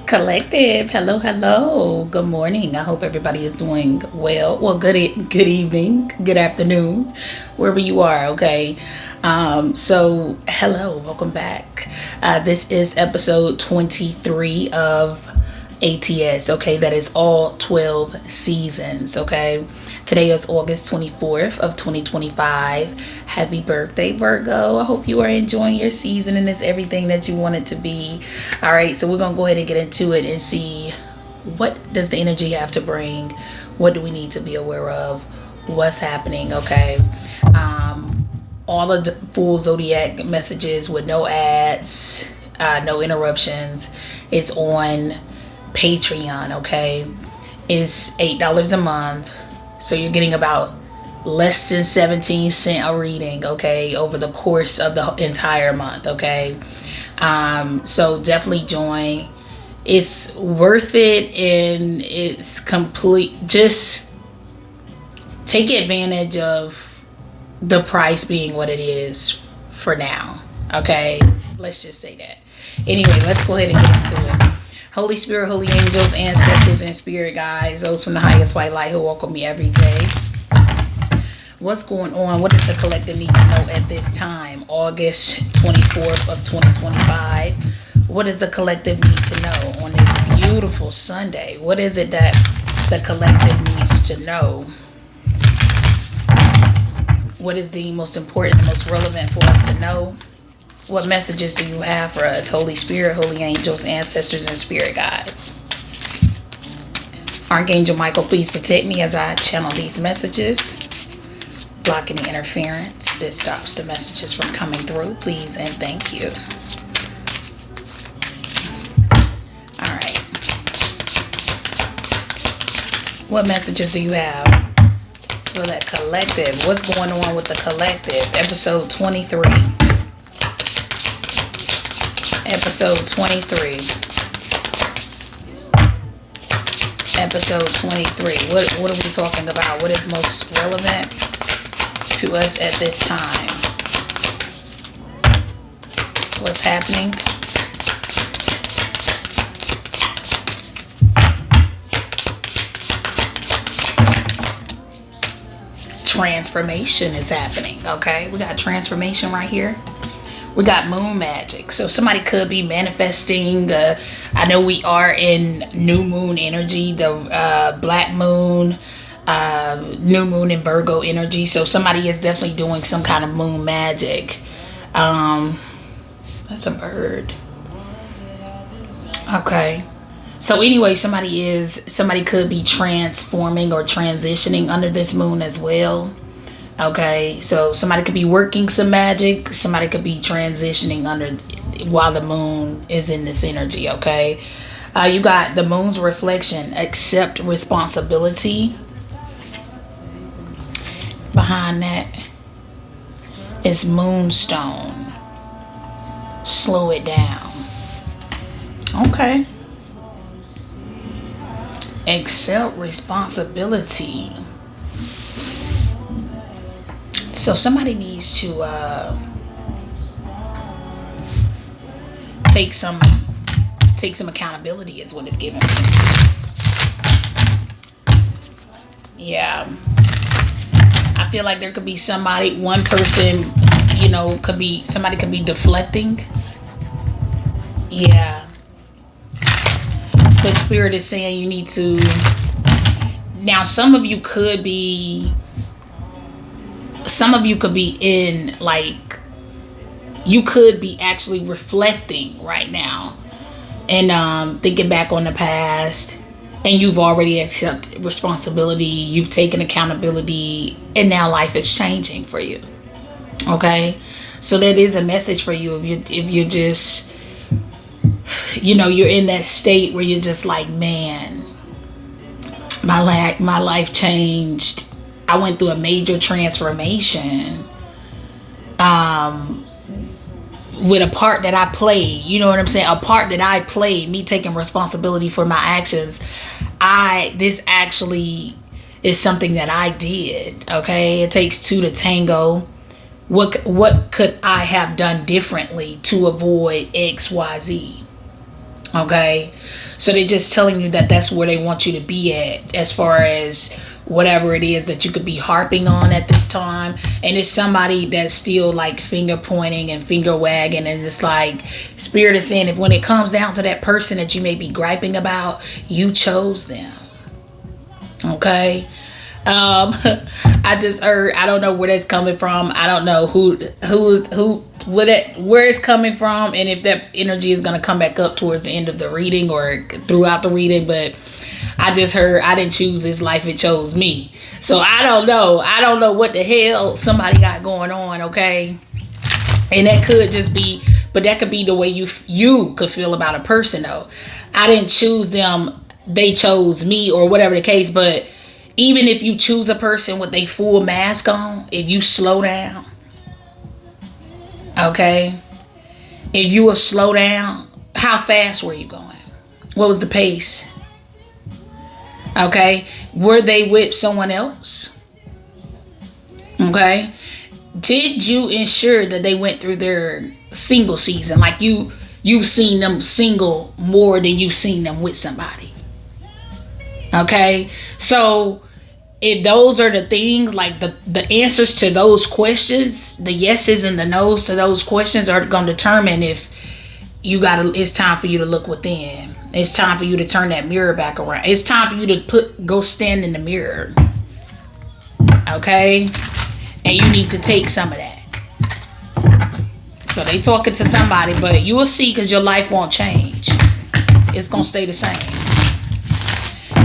Collective, hello. Good morning. I hope everybody is doing well. Well, good evening, good afternoon, wherever you are. Okay. So hello, welcome back. This is episode 23 of ATS. Okay, that is all 12 seasons. Okay. Today is August 24th of 2025. Happy birthday, Virgo. I hope you are enjoying your season and it's everything that you want it to be. All right, so we're going to go ahead and get into it and see what does the energy have to bring? What do we need to be aware of? What's happening? Okay. All of the full zodiac messages with no ads, no interruptions. It's on Patreon, okay? It's $8 a month. So you're getting about less than 17 cents a reading, okay, over the course of the entire month, okay? So definitely join. It's worth it and it's complete. Just take advantage of the price being what it is for now, okay? Let's just say that. Anyway, let's go ahead and get into it. Holy Spirit, holy angels, ancestors, and spirit guides, those from the highest white light who welcome me every day. What's going on? What does the collective need to know at this time? August 24th of 2025. What does the collective need to know on this beautiful Sunday? What is it that the collective needs to know? What is the most important, most relevant for us to know? What messages do you have for us? Holy Spirit, holy angels, ancestors, and spirit guides. Archangel Michael, please protect me as I channel these messages. Block any interference. This stops the messages from coming through. Please and thank you. Alright. What messages do you have for that collective? What's going on with the collective? Episode 23. Episode 23. Episode 23. What are we talking about? What is most relevant to us at this time? What's happening? Transformation is happening. Okay, we got transformation right here. We got moon magic. So somebody could be manifesting. I know we are in new moon energy, the black moon, new moon in Virgo energy. So somebody is definitely doing some kind of moon magic. That's a bird. Okay. So anyway, somebody could be transforming or transitioning under this moon as well. Okay, so somebody could be working some magic. Somebody could be transitioning under while the moon is in this energy, okay? You got the moon's reflection. Accept responsibility. Behind that is moonstone. Slow it down. Okay. Accept responsibility. So somebody needs to take some accountability is what it's giving me. Yeah. I feel like there could be one person, somebody could be deflecting. Yeah. The spirit is saying you need to. Now, some of you could be in, like, you could be actually reflecting right now and thinking back on the past, and you've already accepted responsibility, you've taken accountability, and now life is changing for you. Okay, so that is a message for you. If you're just, you're in that state where you're just like, man, my life changed. I went through a major transformation with a part that I played. You know what I'm saying? A part that I played, me taking responsibility for my actions. This actually is something that I did. Okay, it takes two to tango. What could I have done differently to avoid XYZ? Okay, so they're just telling you that that's where they want you to be at, as far as whatever it is that you could be harping on at this time. And it's somebody that's still like finger pointing and finger wagging, and it's like Spirit is saying, if when it comes down to that person that you may be griping about, you chose them. Okay. I just heard, I don't know where that's coming from. I don't know where it's coming from, and if that energy is going to come back up towards the end of the reading or throughout the reading. But I just heard, I didn't choose this life, it chose me. So I don't know what the hell somebody got going on. Okay. And that could just be, but that could be the way you could feel about a person though. I didn't choose them, they chose me, or whatever the case. But even if you choose a person with a full mask on, if you slow down, okay, if you will slow down, how fast were you going? What was the pace? Okay, were they with someone else? Okay, did you ensure that they went through their single season? Like you've seen them single more than you've seen them with somebody. Okay, so if those are the things, like the answers to those questions, the yeses and the nos to those questions are going to determine if it's time for you to look within. It's time for you to turn that mirror back around. It's time for you to go stand in the mirror. Okay? And you need to take some of that. So they talking to somebody, but you will see, because your life won't change. It's going to stay the same.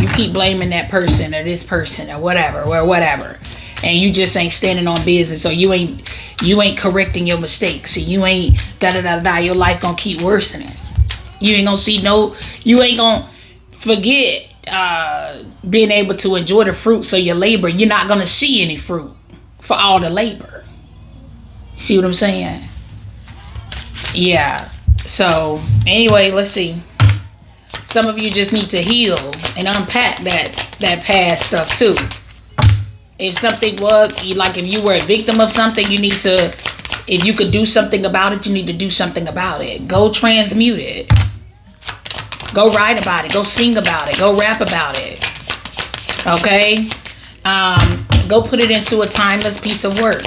You keep blaming that person or this person or whatever, and you just ain't standing on business. So you ain't correcting your mistakes. So you ain't your life gonna keep worsening. You ain't gonna see you ain't gonna forget being able to enjoy the fruits of your labor. You're not gonna see any fruit for all the labor. See what I'm saying? Yeah. So anyway, let's see. Some of you just need to heal and unpack that past stuff too. If something was, like if you were a victim of something, you need to, if you could do something about it, you need to do something about it. Go transmute it. Go write about it. Go sing about it. Go rap about it. Okay? Go put it into a timeless piece of work.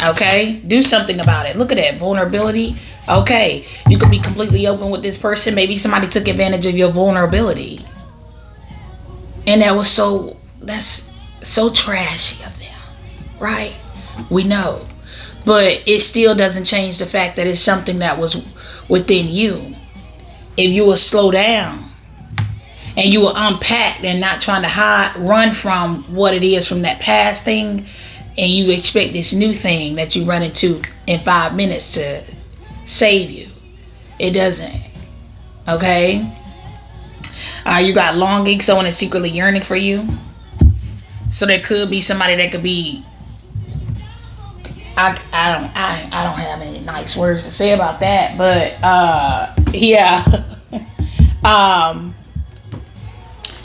Okay? Do something about it. Look at that. Vulnerability. Okay, you could be completely open with this person. Maybe somebody took advantage of your vulnerability, and that's so trashy of them, right? We know, but it still doesn't change the fact that it's something that was within you. If you will slow down and you will unpack and not trying to run from what it is from that past thing, and you expect this new thing that you run into in 5 minutes to save you, it doesn't. Okay. You got longing, someone is secretly yearning for you. So there could be somebody that could be, I don't have any nice words to say about that, but yeah.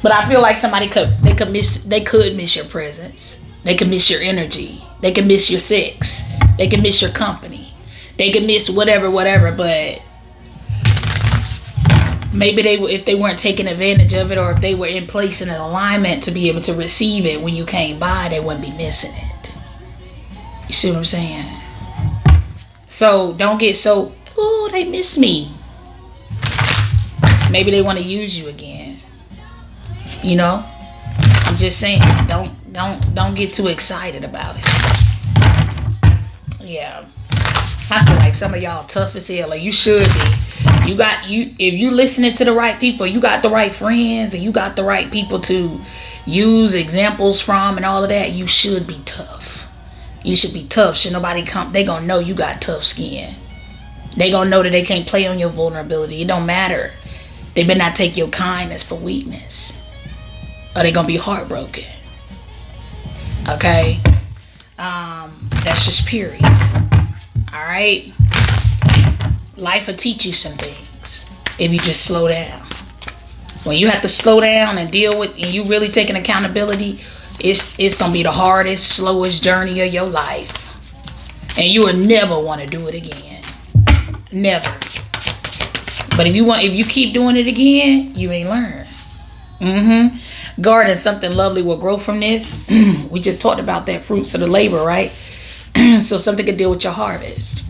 But I feel like somebody could miss your presence. They could miss your energy. They could miss your sex. They could miss your company. They could miss whatever, but maybe if they weren't taking advantage of it, or if they were in place in an alignment to be able to receive it when you came by, they wouldn't be missing it. You see what I'm saying? So don't get so, oh, they miss me. Maybe they want to use you again. You know? I'm just saying, don't get too excited about it. Yeah. I feel like some of y'all tough as hell. Like you should be. If you listening to the right people, you got the right friends, and you got the right people to use examples from and all of that, you should be tough. You should be tough. Should nobody come, they gonna know you got tough skin. They gonna know that they can't play on your vulnerability. It don't matter. They better not take your kindness for weakness, or they gonna be heartbroken. Okay? That's just period. Alright? Life will teach you some things if you just slow down. When you have to slow down and deal with, and you really taking accountability, it's gonna be the hardest, slowest journey of your life. And you will never want to do it again. Never. But if you keep doing it again, you ain't learn. Garden, something lovely will grow from this. We just talked about that, fruits of the labor, right? So something could deal with your harvest.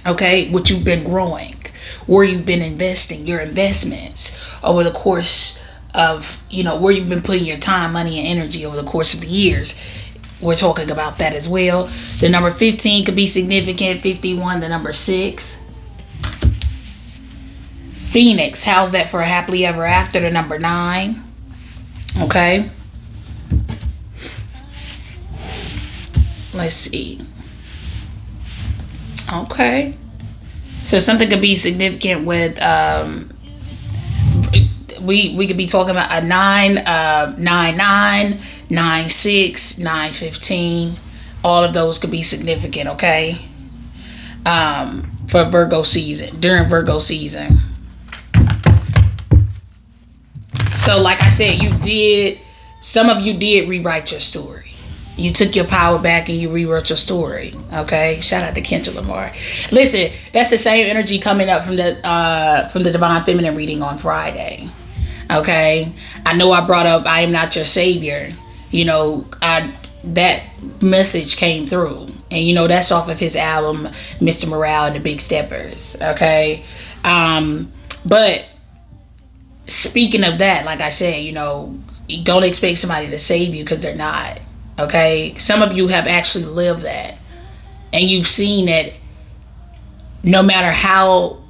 Okay, what you've been growing, where you've been investing, your investments over the course of, where you've been putting your time, money, and energy over the course of the years. We're talking about that as well. The number 15 could be significant. 51, the number 6. Phoenix, how's that for a happily ever after? The number 9. Okay. Let's see. Okay. So something could be significant with we could be talking about a 9, 9, 9, 6, 9, 15. All of those could be significant, okay? For Virgo season, during Virgo season. So like I said, some of you did rewrite your story. You took your power back and you rewrote your story. Okay. Shout out to Kendra Lamar. Listen, that's the same energy coming up from the Divine Feminine reading on Friday. Okay. I know I brought up I am not your savior. That message came through. And that's off of his album, Mr. Morale and the Big Steppers. Okay. But speaking of that, like I said, don't expect somebody to save you because they're not. Okay, some of you have actually lived that, and you've seen that no matter how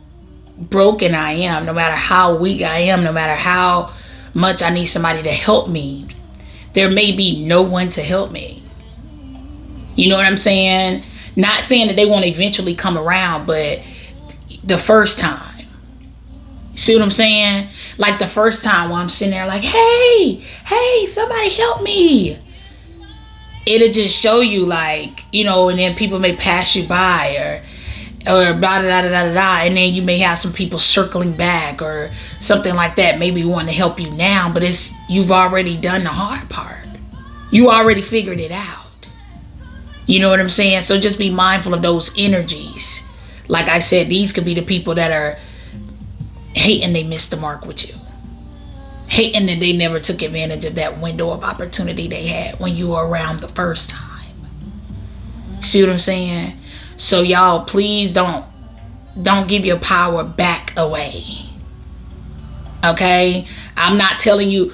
broken I am, no matter how weak I am, no matter how much I need somebody to help me, there may be no one to help me. You know what I'm saying? Not saying that they won't eventually come around, but the first time. See what I'm saying? Like the first time when I'm sitting there like, hey, somebody help me. It'll just show you like, and then people may pass you by or blah, blah, blah, blah, blah, and then you may have some people circling back or something like that, maybe wanting to help you now, but you've already done the hard part. You already figured it out. You know what I'm saying? So just be mindful of those energies. Like I said, these could be the people that are hating they missed the mark with you. Hating that they never took advantage of that window of opportunity they had when you were around the first time. See what I'm saying? So y'all, please don't give your power back away. Okay? I'm not telling you,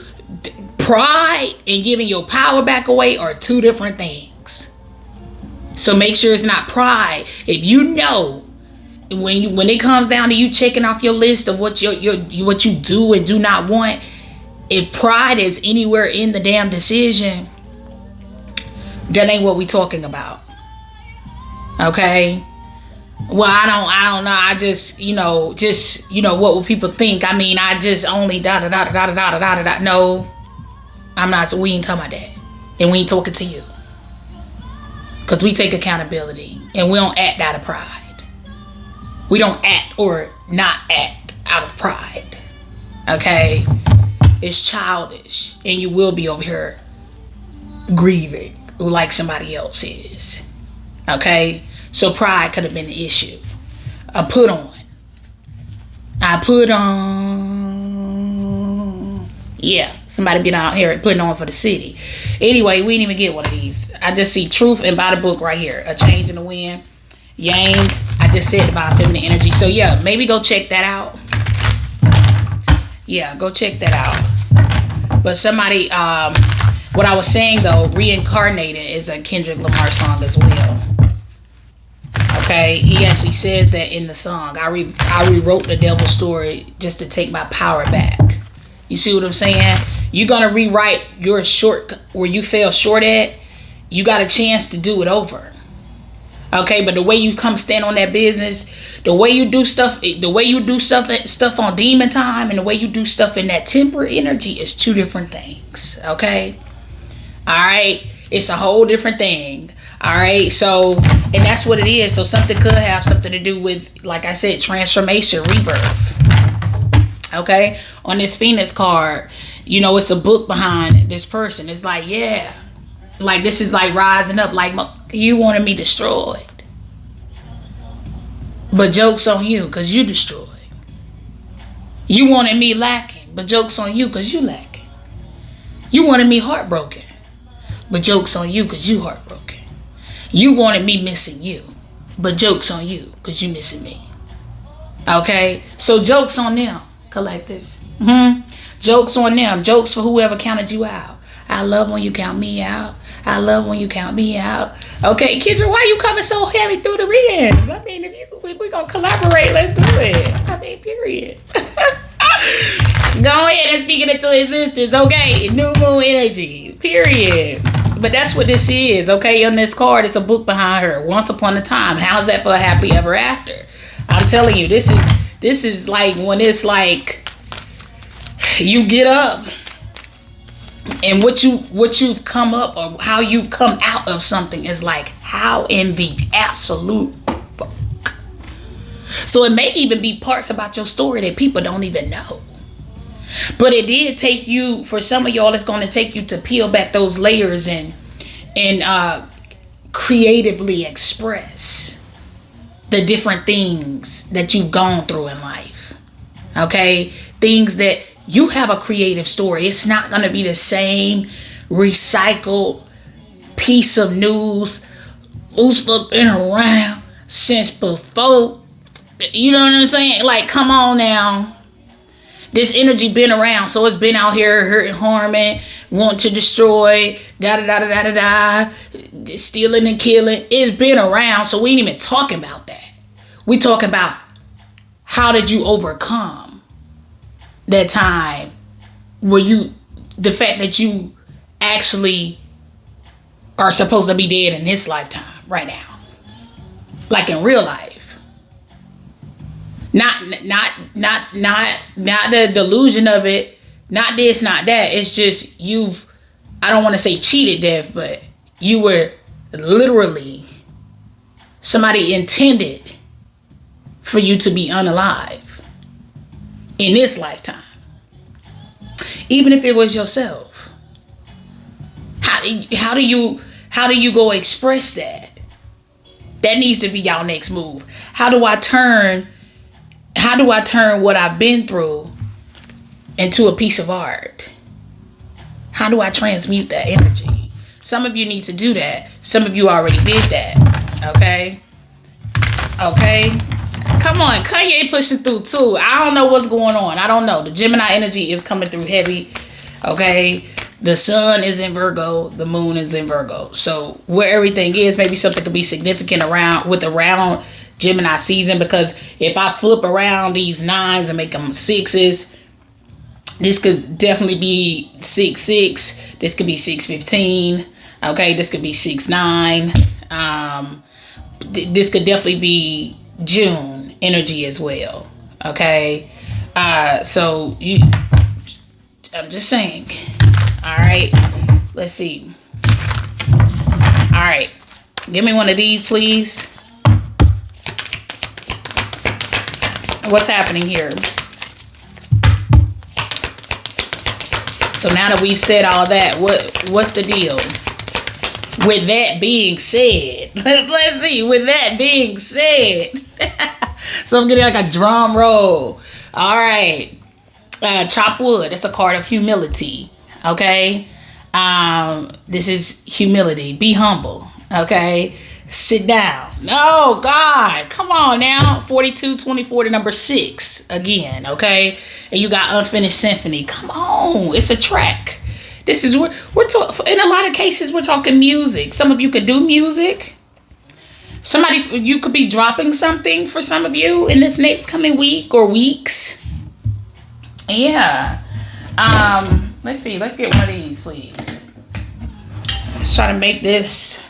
pride and giving your power back away are two different things. So make sure it's not pride. If you know when it comes down to you checking off your list of what what you do and do not want, if pride is anywhere in the damn decision, that ain't what we talking about. Okay? Well, I don't know. I just, what will people think? I mean, I just only da da da da da da da da. No, I'm not. We ain't talking about that. And we ain't talking to you. Because we take accountability and we don't act out of pride. We don't act or not act out of pride. Okay? It's childish, and you will be over here grieving like somebody else is. Okay? So pride could have been the issue. I put on. Yeah, somebody been out here putting on for the city. Anyway, we didn't even get one of these. I just see truth and by the book right here. A change in the wind. Yang. I just said about feminine energy. So yeah, maybe go check that out. Yeah, go check that out. But somebody, what I was saying though, reincarnated is a Kendrick Lamar song as well. Okay, he actually says that in the song. I rewrote the devil's story just to take my power back. You see what I'm saying? You're gonna rewrite your where you fell short at. You got a chance to do it over. Okay, but the way you come stand on that business, the way you do stuff on demon time, and the way you do stuff in that temper energy is two different things. Okay, all right, it's a whole different thing. All right, so and that's what it is. So something could have something to do with, like I said, transformation, rebirth. Okay, on this Phoenix card, it's a book behind this person. It's like, yeah, like this is like rising up, like you wanted me destroyed, but joke's on you because you destroyed. You wanted me lacking, but joke's on you because you lacking. You wanted me heartbroken, but joke's on you because you heartbroken. You wanted me missing you, but joke's on you because you missing me. Okay? So joke's on them, collective. Jokes on them. Jokes for whoever counted you out. I love when you count me out. I love when you count me out. Okay, Kendra, why you coming so heavy through the readings? I mean, we're going to collaborate, let's do it. I mean, period. Go ahead and speak it into existence, okay? New moon energy, period. But that's what this is, okay? On this card, it's a book behind her. Once upon a time. How's that for a happy ever after? I'm telling you, this is like when it's like you get up and what you've come up or how you've come out of something is like how in the absolute fuck. So it may even be parts about your story that people don't even know. But it did take you, for some of y'all, it's going to take you to peel back those layers and creatively express the different things that you've gone through in life. Okay? Things that you have a creative story. It's not going to be the same recycled piece of news who's been around since before. You know what I'm saying? Like, come on now. This energy been around, so it's been out here hurting, harming, wanting to destroy, stealing and killing. It's been around, so we ain't even talking about that. We talking about how did you overcome that time where the fact that you actually are supposed to be dead in this lifetime right now, like in real life. Not the delusion of it. Not this, not that. It's just I don't want to say cheated death, but you were literally, somebody intended for you to be unalive in this lifetime. Even if it was yourself. How do you go express that? That needs to be y'all next move. How do I turn what I've been through into a piece of art? How do I transmute that energy? Some of you need to do that. Some of you already did that. Okay? Come on. Kanye pushing through too. I don't know what's going on. I don't know. The Gemini energy is coming through heavy. Okay? The sun is in Virgo. The moon is in Virgo. So where everything is, maybe something could be significant around Gemini season, because if I flip around these 9s and make them 6s, this could definitely be 6-6. This could be 6-15. Okay, this could be 6-9. This could definitely be June energy as well. Okay, so I'm just saying. All right, let's see. All right, give me one of these, please. What's happening here? So now that we've said all that, what's the deal? With that being said, let's see. With that being said, so I'm getting like a drum roll. All right, chop wood. That's a card of humility. Okay, this is humility. Be humble. Okay. Sit down. No, God. Come on now. 42-24 to number 6 again. Okay. And you got Unfinished Symphony. Come on. It's a track. This is we're in a lot of cases we're talking music. Some of you could do music. You could be dropping something for some of you in this next coming week or weeks. Yeah. Let's see. Let's get one of these, please. Let's try to make this.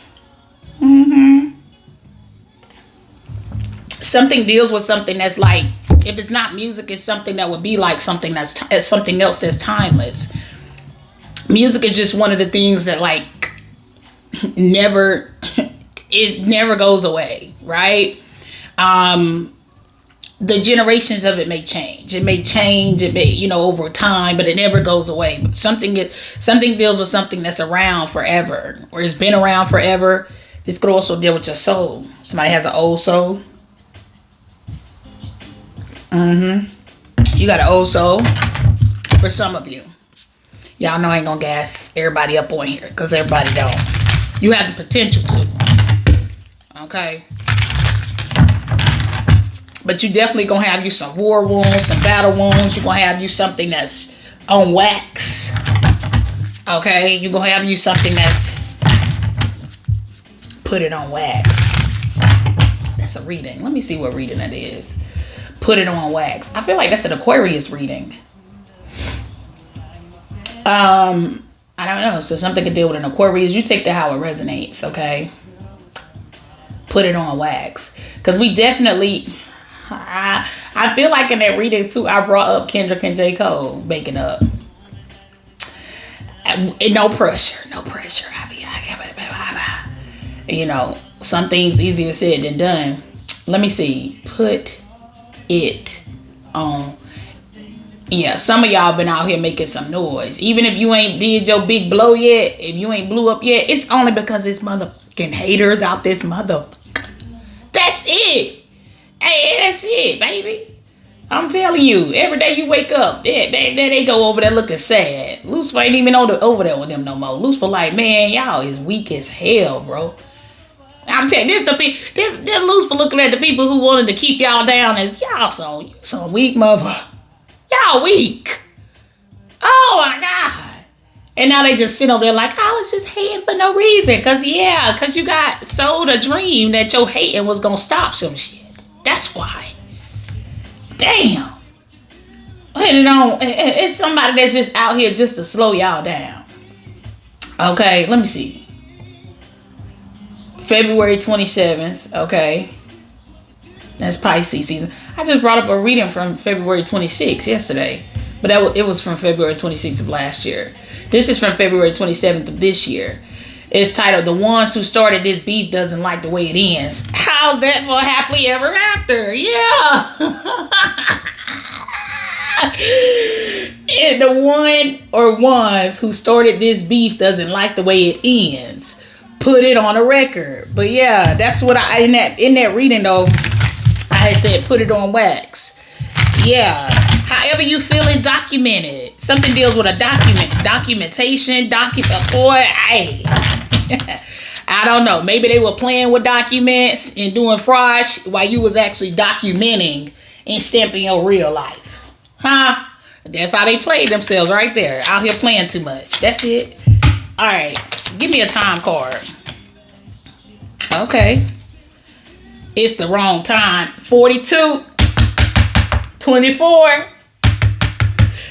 Something deals with something that's like, if it's not music, it's something that would be like something that's something else that's timeless. Music is just one of the things that like never goes away, right? The generations of it may change. It may change, over time, but it never goes away. But something deals with something that's around forever, or it's been around forever. This could also deal with your soul. Somebody has an old soul. You got an old soul for some of you. Y'all know I ain't gonna gas everybody up on here because everybody don't. You have the potential to. Okay. But you definitely gonna have you some war wounds, some battle wounds. You're gonna have you something that's on wax. Okay. You're gonna have you something that's put it on wax. That's a reading. Let me see what reading that is. Put it on wax. I feel like that's an Aquarius reading. I don't know. So something could deal with an Aquarius. You take that how it resonates, okay? Put it on wax. Because we definitely... I feel like in that reading, too, I brought up Kendrick and J. Cole making up. And no pressure. No pressure. You know, some things easier said than done. Let me see. Put it on. Yeah, some of y'all been out here making some noise. Even if you ain't did your big blow yet, if you ain't blew up yet, it's only because it's motherfucking haters out this motherfucker. That's it. Hey, that's it, baby. I'm telling you, every day you wake up, they go over there looking sad. Lucifer ain't even over there with them no more. Lucifer like, man, y'all is weak as hell, bro. I'm telling you, this Lucifer looking at the people who wanted to keep y'all down as y'all some weak mother. Y'all weak. Oh my God. And now they just sit over there like, I was just hating for no reason. Cause you got sold a dream that your hating was gonna stop some shit. That's why. Damn. It's somebody that's just out here just to slow y'all down. Okay, let me see. February 27th, okay. That's Pisces season. I just brought up a reading from February 26th yesterday. But it was from February 26th of last year. This is from February 27th of this year. It's titled, The Ones Who Started This Beef Doesn't Like the Way It Ends. How's that for happily ever after? Yeah. And the one or ones who started this beef doesn't like the way it ends. Put it on a record. But yeah, that's what in that reading though, I had said put it on wax. Yeah. However you feel it, document it. Something deals with a documentation, I don't know. Maybe they were playing with documents and doing fraud while you was actually documenting and stamping your real life. Huh? That's how they played themselves right there. Out here playing too much. That's it. All right. Give me a time card. Okay. It's the wrong time. 42. 24.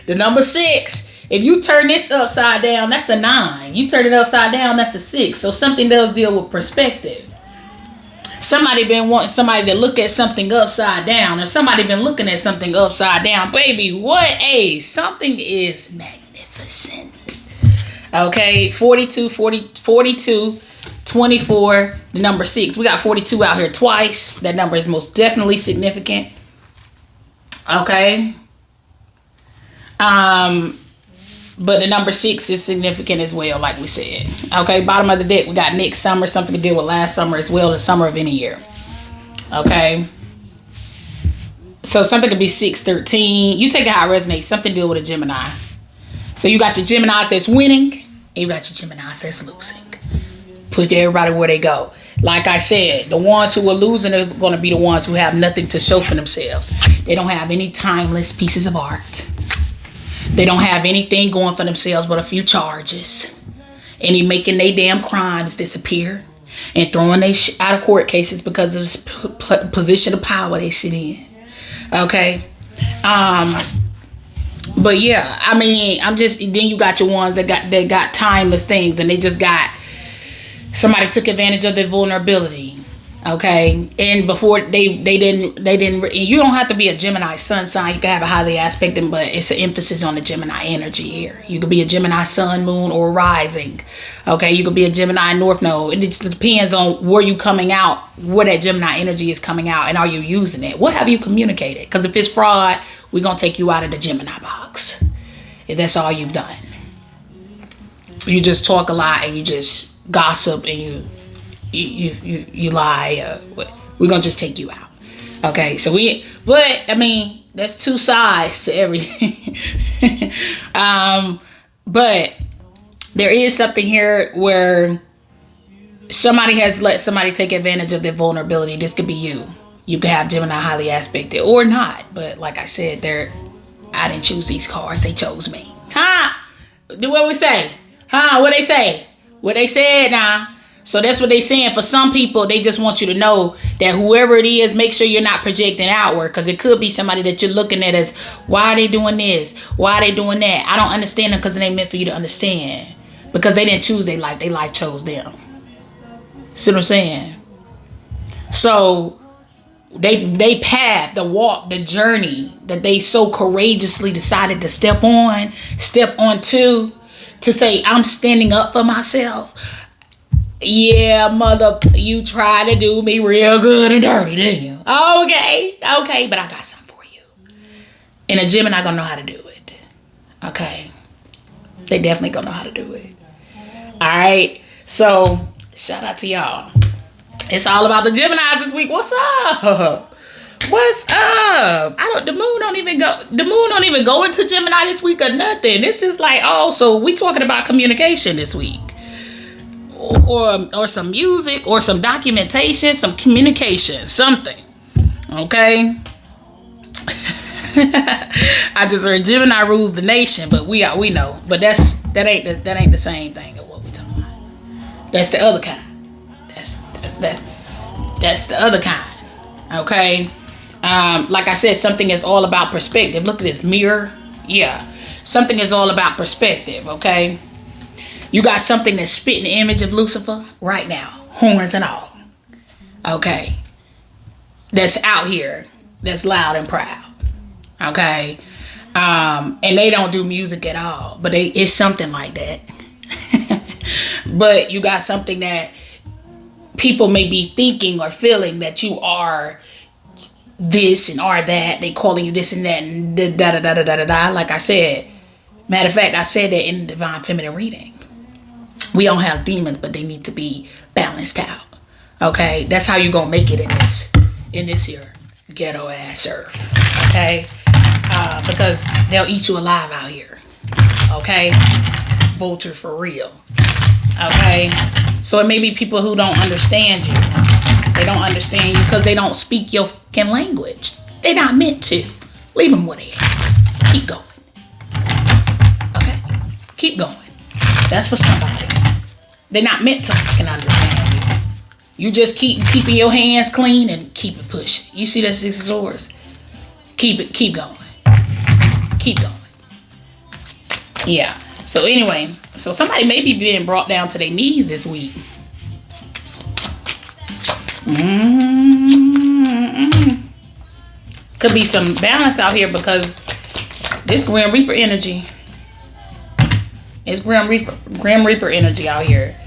The number 6. If you turn this upside down, that's a 9. You turn it upside down, that's a 6. So something does deal with perspective. Somebody been wanting somebody to look at something upside down, or somebody been looking at something upside down. Baby, what? Something is magnificent. Okay, 42, 24, the number 6. We got 42 out here twice. That number is most definitely significant. Okay. But the number 6 is significant as well, like we said. Okay, bottom of the deck, we got next summer, something to deal with last summer as well, the summer of any year. Okay. So something could be 613. You take it how it resonates. Something to deal with a Gemini. So you got your Geminis that's winning, and you got your Geminis that's losing. Put everybody where they go. Like I said, the ones who are losing are going to be the ones who have nothing to show for themselves. They don't have any timeless pieces of art. They don't have anything going for themselves but a few charges. And he making their damn crimes disappear. And throwing they out of court cases because of the position of power they sit in. Okay? But yeah, I mean, then you got your ones that got timeless things, and they just got, somebody took advantage of their vulnerability. Okay, and before they didn't. You don't have to be a Gemini sun sign. You can have a highly aspected, but it's an emphasis on the Gemini energy here. You could be a Gemini sun, moon, or rising. Okay, you could be a Gemini north node. It just depends on where you coming out, where that Gemini energy is coming out, and are you using it? What have you communicated? Because if it's fraud, we're gonna take you out of the Gemini box. If that's all you've done, you just talk a lot and you just gossip and you lie. We're gonna just take you out. Okay, so but I mean, There's two sides to everything. But there is something here where somebody has let somebody take advantage of their vulnerability. This could be you. You could have Gemini highly aspected or not. But like I said, I didn't choose these cards. They chose me. Huh? What we say? Huh? What they say? What they said now? So that's what they saying. For some people, they just want you to know that whoever it is, make sure you're not projecting outward. Because it could be somebody that you're looking at as, why are they doing this? Why are they doing that? I don't understand them because it ain't meant for you to understand. Because they didn't choose their life. Their life chose them. See what I'm saying? So they path, the walk, the journey that they so courageously decided to step onto, to say, I'm standing up for myself. Yeah, mother, you try to do me real good and dirty, didn't you? Okay, but I got something for you. And a Gemini gonna know how to do it. Okay, they definitely gonna know how to do it. All right, so shout out to y'all. It's all about the Geminis this week. What's up? What's up? The moon don't even go into Gemini this week or nothing. It's just like, oh, so we talking about communication this week. Or some music or some documentation, some communication, something. Okay. I just heard Gemini rules the nation, but we know. But that ain't the same thing of what we talking about. That's the other kind. That's the other kind. Okay. Like I said, something is all about perspective. Look at this mirror. Yeah. Something is all about perspective. Okay. You got something that's spitting the image of Lucifer right now. Horns and all. Okay. That's out here. That's loud and proud. Okay. And they don't do music at all. But it's something like that. But you got something that people may be thinking or feeling that you are this and are that. They calling you this and that and da-da-da-da-da-da. Like I said. Matter of fact, I said that in the Divine Feminine reading. We don't have demons, but they need to be balanced out. Okay? That's how you gonna make it in this here ghetto ass earth. Okay? Because they'll eat you alive out here. Okay? Vulture for real. Okay? So it may be people who don't understand you. They don't understand you because they don't speak your fucking language. They're not meant to. Leave them with it. Keep going. Okay? Keep going. That's for somebody. They're not meant to fucking understand you. You just keeping your hands clean and keep it pushing. You see that Six of Swords? Keep going. Keep going. Yeah. So anyway, so somebody may be being brought down to their knees this week. Could be some balance out here because this Grim Reaper energy. It's Grim Reaper energy out here.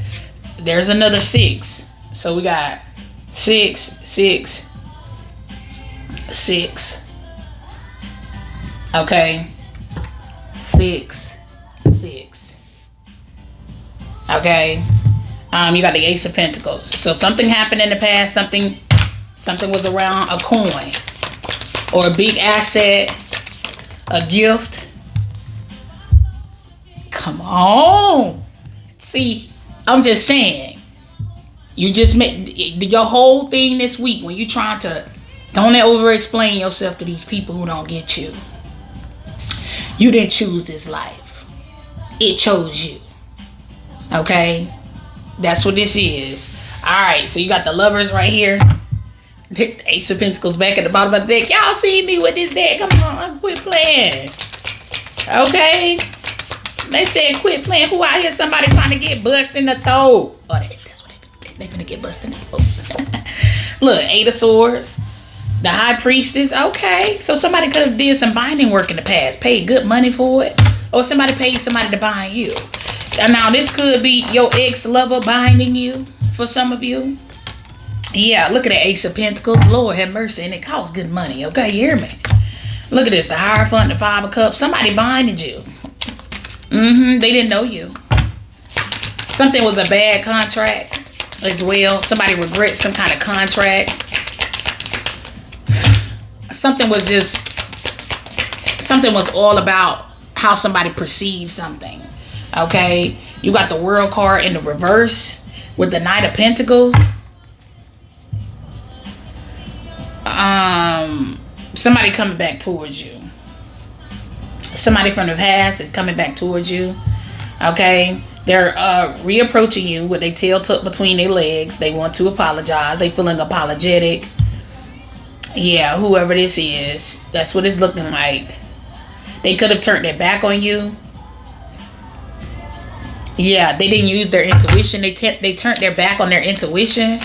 There's another 6. So we got 6, 6, 6. Okay. 6, 6. Okay. You got the Ace of Pentacles. So something happened in the past. Something was around, a coin or a big asset, a gift. Come on. See, I'm just saying. You just made your whole thing this week when you trying to don't over explain yourself to these people who don't get you. You didn't choose this life. It chose you. Okay? That's what this is. Alright, so you got the Lovers right here. The Ace of Pentacles back at the bottom of the deck. Y'all see me with this deck. Come on, quit playing. Okay? They said quit playing. Who out here? Somebody trying to get bust in the throat. Oh, that's what they gonna get bust in the throat. Look, 8 of Swords. The High Priestess. Okay. So somebody could have did some binding work in the past. Paid good money for it. Or somebody paid somebody to bind you. And now this could be your ex-lover binding you for some of you. Yeah, look at the Ace of Pentacles. Lord have mercy. And it costs good money. Okay, you hear me? Look at this. The Hierophant, the 5 of Cups. Somebody binded you. They didn't know you. Something was a bad contract as well. Somebody regrets some kind of contract. Something was just something was all about how somebody perceives something. Okay, you got the World card in the reverse with the Knight of Pentacles. Somebody coming back towards you. Somebody from the past is coming back towards you. Okay, they're reapproaching you with their tail tucked between their legs. They want to apologize. They feeling apologetic. Yeah, whoever this is, that's what it's looking like. They could have turned their back on you. Yeah, they didn't use their intuition. They turned their back on their intuition.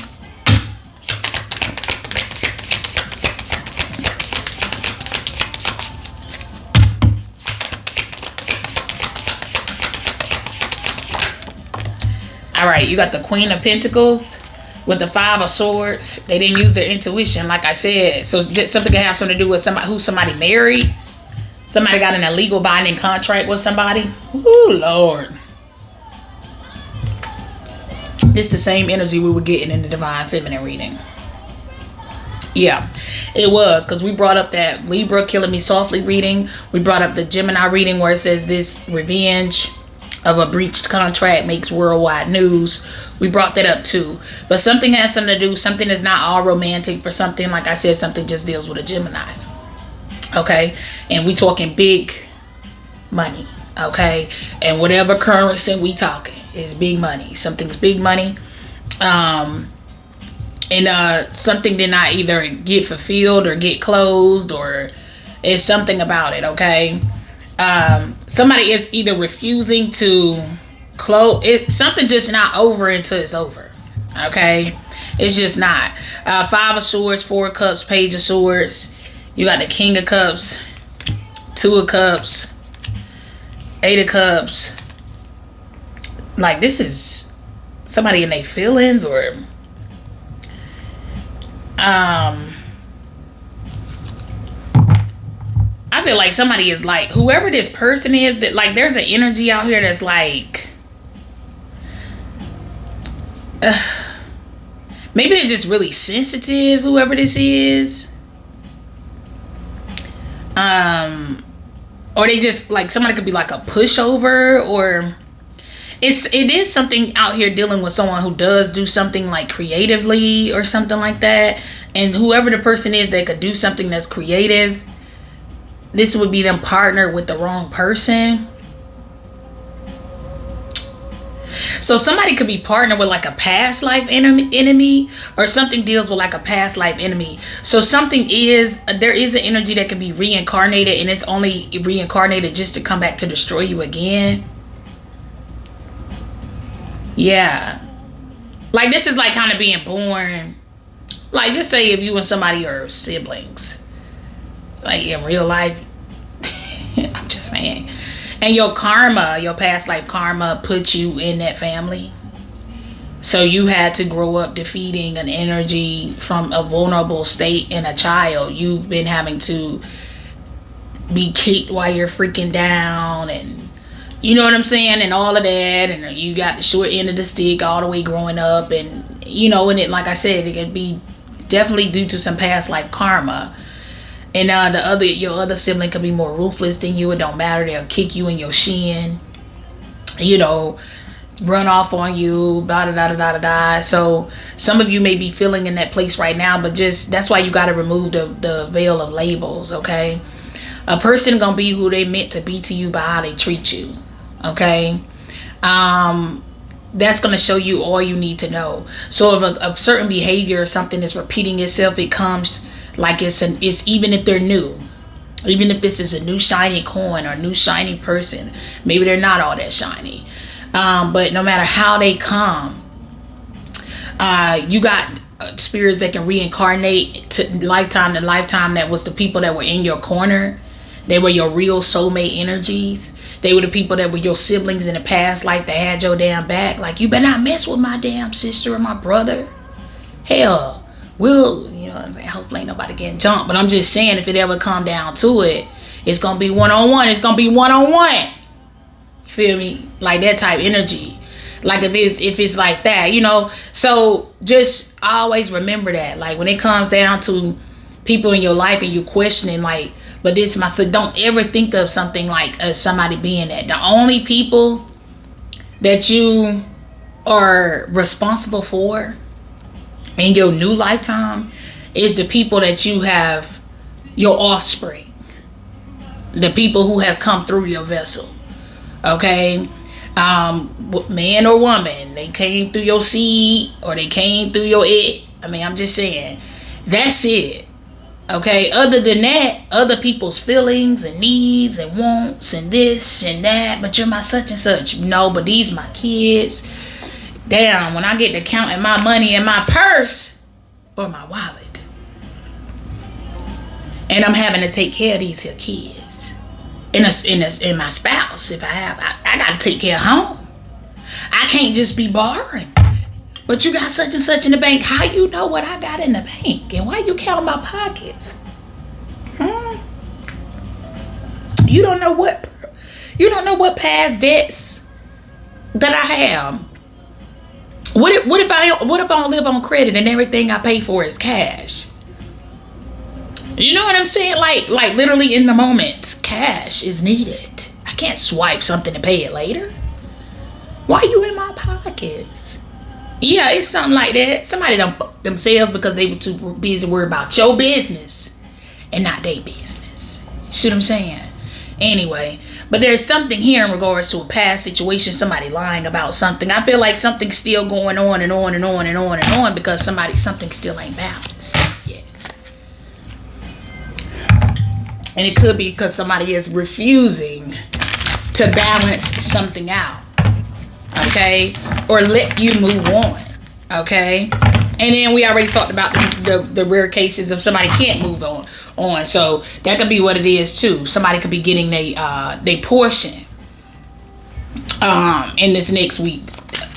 All right, you got the Queen of Pentacles with the Five of Swords. They didn't use their intuition, like I said. So something can have something to do with somebody married. Somebody got an illegal binding contract with somebody. Ooh, Lord. It's the same energy we were getting in the Divine Feminine reading. Yeah, it was, because we brought up that Libra Killing Me Softly reading. We brought up the Gemini reading where it says this revenge of a breached contract makes worldwide news. We brought that up too. But something has something to do, something is not all romantic for something. Like I said, something just deals with a Gemini. Okay, and we talking big money. Okay, and whatever currency we talking is big money. Something's big money. And something did not either get fulfilled or get closed, or it's something about it. Okay, somebody is either refusing to close it. Something just not over until it's over. Okay, it's just not. Five of Swords, Four of Cups, Page of Swords. You got the King of Cups, Two of Cups, Eight of Cups. Like, this is somebody in their feelings, or I feel like somebody is like, whoever this person is, that like there's an energy out here that's like maybe they're just really sensitive, whoever this is. Or they just like, somebody could be like a pushover, or it is something out here dealing with someone who does do something like creatively or something like that. And whoever the person is that could do something that's creative, this would be them partnered with the wrong person. So somebody could be partnered with like a past life enemy, or something deals with like a past life enemy. So something is, there is an energy that can be reincarnated, and it's only reincarnated just to come back to destroy you again. Yeah, like this is like kind of being born, like just say if you and somebody are siblings, like in real life. I'm just saying. And your karma, your past life karma, put you in that family. So you had to grow up defeating an energy from a vulnerable state in a child. You've been having to be kicked while you're freaking down, and you know what I'm saying, and all of that, and you got the short end of the stick all the way growing up, and you know, and it, like I said, it could be definitely due to some past life karma. And your other sibling could be more ruthless than you. It don't matter. They'll kick you in your shin, you know, run off on you, da da da da da da. So some of you may be feeling in that place right now, but just that's why you got to remove the veil of labels. Okay, a person gonna be who they meant to be to you by how they treat you. Okay, that's gonna show you all you need to know. So if a certain behavior or something is repeating itself, it comes. Like it's even if they're new, even if this is a new shiny coin or a new shiny person, maybe they're not all that shiny. But no matter how they come, you got spirits that can reincarnate to lifetime to lifetime. That was the people that were in your corner. They were your real soulmate energies. They were the people that were your siblings in the past life that had your damn back. Like, you better not mess with my damn sister or my brother. Hell, we'll, you know what I'm saying, hopefully ain't nobody getting jumped, but I'm just saying, if it ever come down to it, it's gonna be one-on-one. It's gonna be one-on-one. You feel me? Like that type energy. Like if it's like that, you know. So just always remember that. Like when it comes down to people in your life and you questioning, like, But this, my son, don't ever think of something like somebody being that. The only people that you are responsible for in your new lifetime is the people that you have, your offspring, the people who have come through your vessel. Okay, man or woman, they came through your seed or they came through your it. I mean, I'm just saying, that's it. Okay, other than that, other people's feelings and needs and wants and this and that, but you're my such and such. No, but these my kids. Damn, when I get to counting my money in my purse or my wallet, and I'm having to take care of these here kids and my spouse, if I got to take care of home. I can't just be borrowing. But you got such and such in the bank. How you know what I got in the bank? And why you count my pockets? You don't know what past debts that I have. What if I don't live on credit and everything I pay for is cash? You know what I'm saying? Like literally in the moment, cash is needed. I can't swipe something to pay it later. Why are you in my pockets? Yeah, it's something like that. Somebody done fucked themselves because they were too busy worried about your business and not their business. See what I'm saying? Anyway, but there's something here in regards to a past situation, somebody lying about something. I feel like something's still going on and on and on and on and on because something still ain't balanced yet. And it could be because somebody is refusing to balance something out. Okay, or let you move on. Okay, and then we already talked about the rare cases of somebody can't move on. So that could be what it is too. Somebody could be getting they portion in this next week,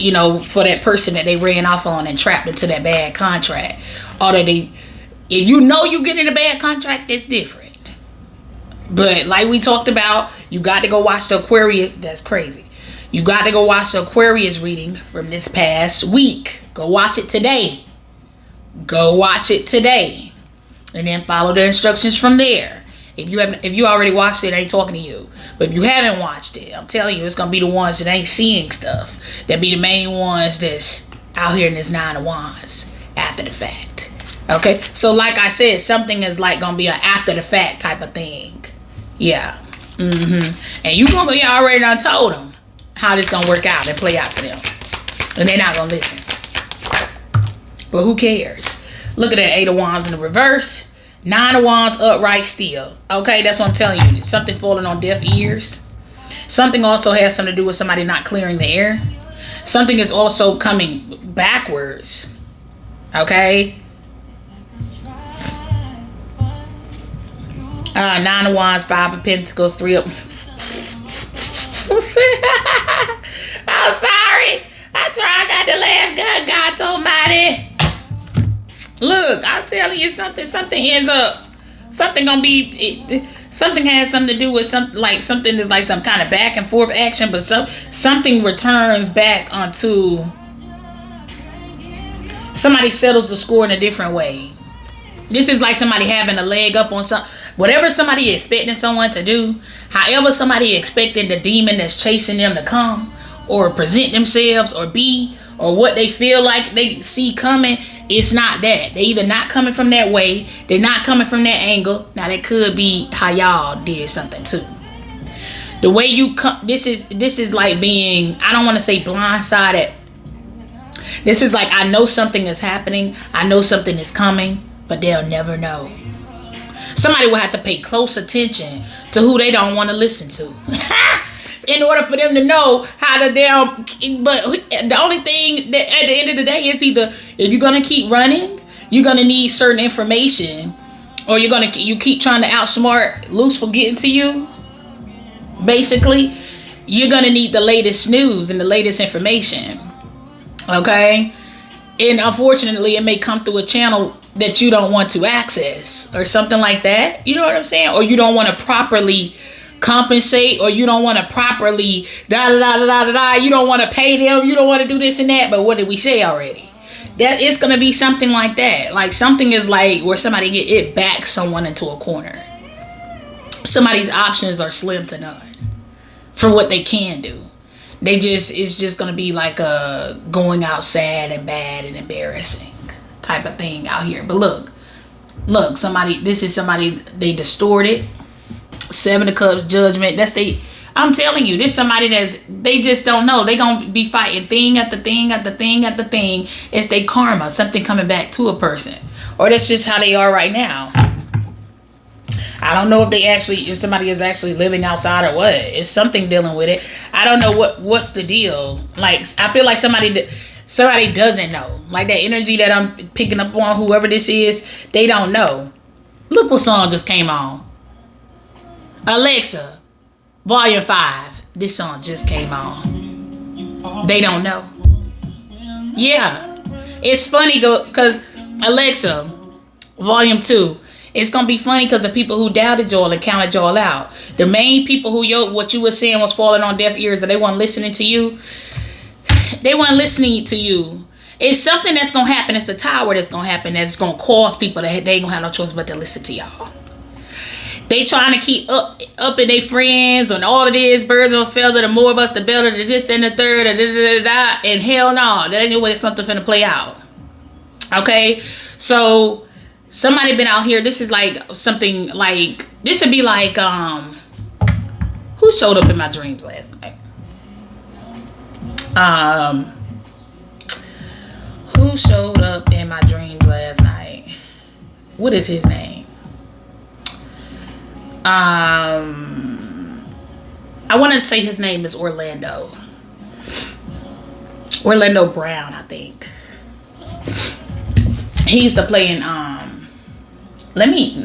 you know, for that person that they ran off on and trapped into that bad contract. Or that if you know you get in a bad contract, it's different. But like we talked about, you got to go watch the Aquarius. That's crazy. You got to go watch the Aquarius reading from this past week. Go watch it today. Go watch it today. And then follow the instructions from there. If you already watched it, I ain't talking to you. But if you haven't watched it, I'm telling you, it's going to be the ones that ain't seeing stuff. That be the main ones that's out here in this 9 of Wands after the fact. Okay? So like I said, something is like going to be an after the fact type of thing. Yeah. And you going to be already done told them how this gonna work out and play out for them, and they're not gonna listen. But who cares? Look at that 8 of Wands in the reverse, 9 of Wands upright still. Okay, that's what I'm telling you. Something falling on deaf ears. Something also has something to do with somebody not clearing the air. Something is also coming backwards. Okay. 9 of Wands, 5 of Pentacles, 3 of... I'm sorry. I tried not to laugh. God almighty. Look, I'm telling you something. Something ends up. Something gonna be. Something has something to do with something. Like something is like some kind of back and forth action, but something returns back onto. Somebody settles the score in a different way. This is like somebody having a leg up on something. Whatever somebody expecting someone to do, however somebody expecting the demon that's chasing them to come or present themselves or be, or what they feel like they see coming, it's not that. They either not coming from that way, they're not coming from that angle. Now that could be how y'all did something too. The way you come, this is like being, I don't want to say blindsided. This is like, I know something is happening, I know something is coming, but they'll never know. Somebody will have to pay close attention to who they don't want to listen to in order for them to know how to but the only thing that at the end of the day is either if you're going to keep running, you're going to need certain information, or you keep trying to outsmart Lucifer getting to you. Basically, you're going to need the latest news and the latest information. Okay? And unfortunately, it may come through a channel that you don't want to access or something like that. You know what I'm saying? Or you don't want to properly compensate, or you don't want to properly you don't want to pay them, you don't want to do this and that. But what did we say already? That it's going to be something like that. Like something is like where somebody it backs someone into a corner. somebody's options are slim to none for what they can do. It's just going to be like a going out sad and bad and embarrassing type of thing out here. But look, this is somebody, they distorted. 7 of Cups, Judgment. I'm telling you, this somebody they just don't know. They gonna be fighting thing after thing after thing after thing. It's their karma, something coming back to a person, or that's just how they are right now. I don't know if somebody is actually living outside or what. It's something dealing with it. I don't know what's the deal. Like, I feel like somebody doesn't know. Like, that energy that I'm picking up on, whoever this is, they don't know. Look what song just came on. Alexa, Volume 5. This song just came on. They don't know. Yeah. It's funny because Alexa, Volume 2. It's going to be funny because the people who doubted y'all and counted y'all out, the main people who what you were saying was falling on deaf ears and they weren't listening to you. They weren't listening to you. It's something that's going to happen. It's a tower that's going to happen that's going to cause people that they ain't going to have no choice but to listen to y'all. They trying to keep up in their friends and all of this, birds of a feather, the more of us, the better, the this and the third, and hell no, that ain't the way something finna play out. Okay? So, somebody been out here, this is like something like, this would be like, who showed up in my dreams last night? Who showed up in my dreams last night? What is his name? I want to say his name is Orlando Brown, I think. He used to play in let me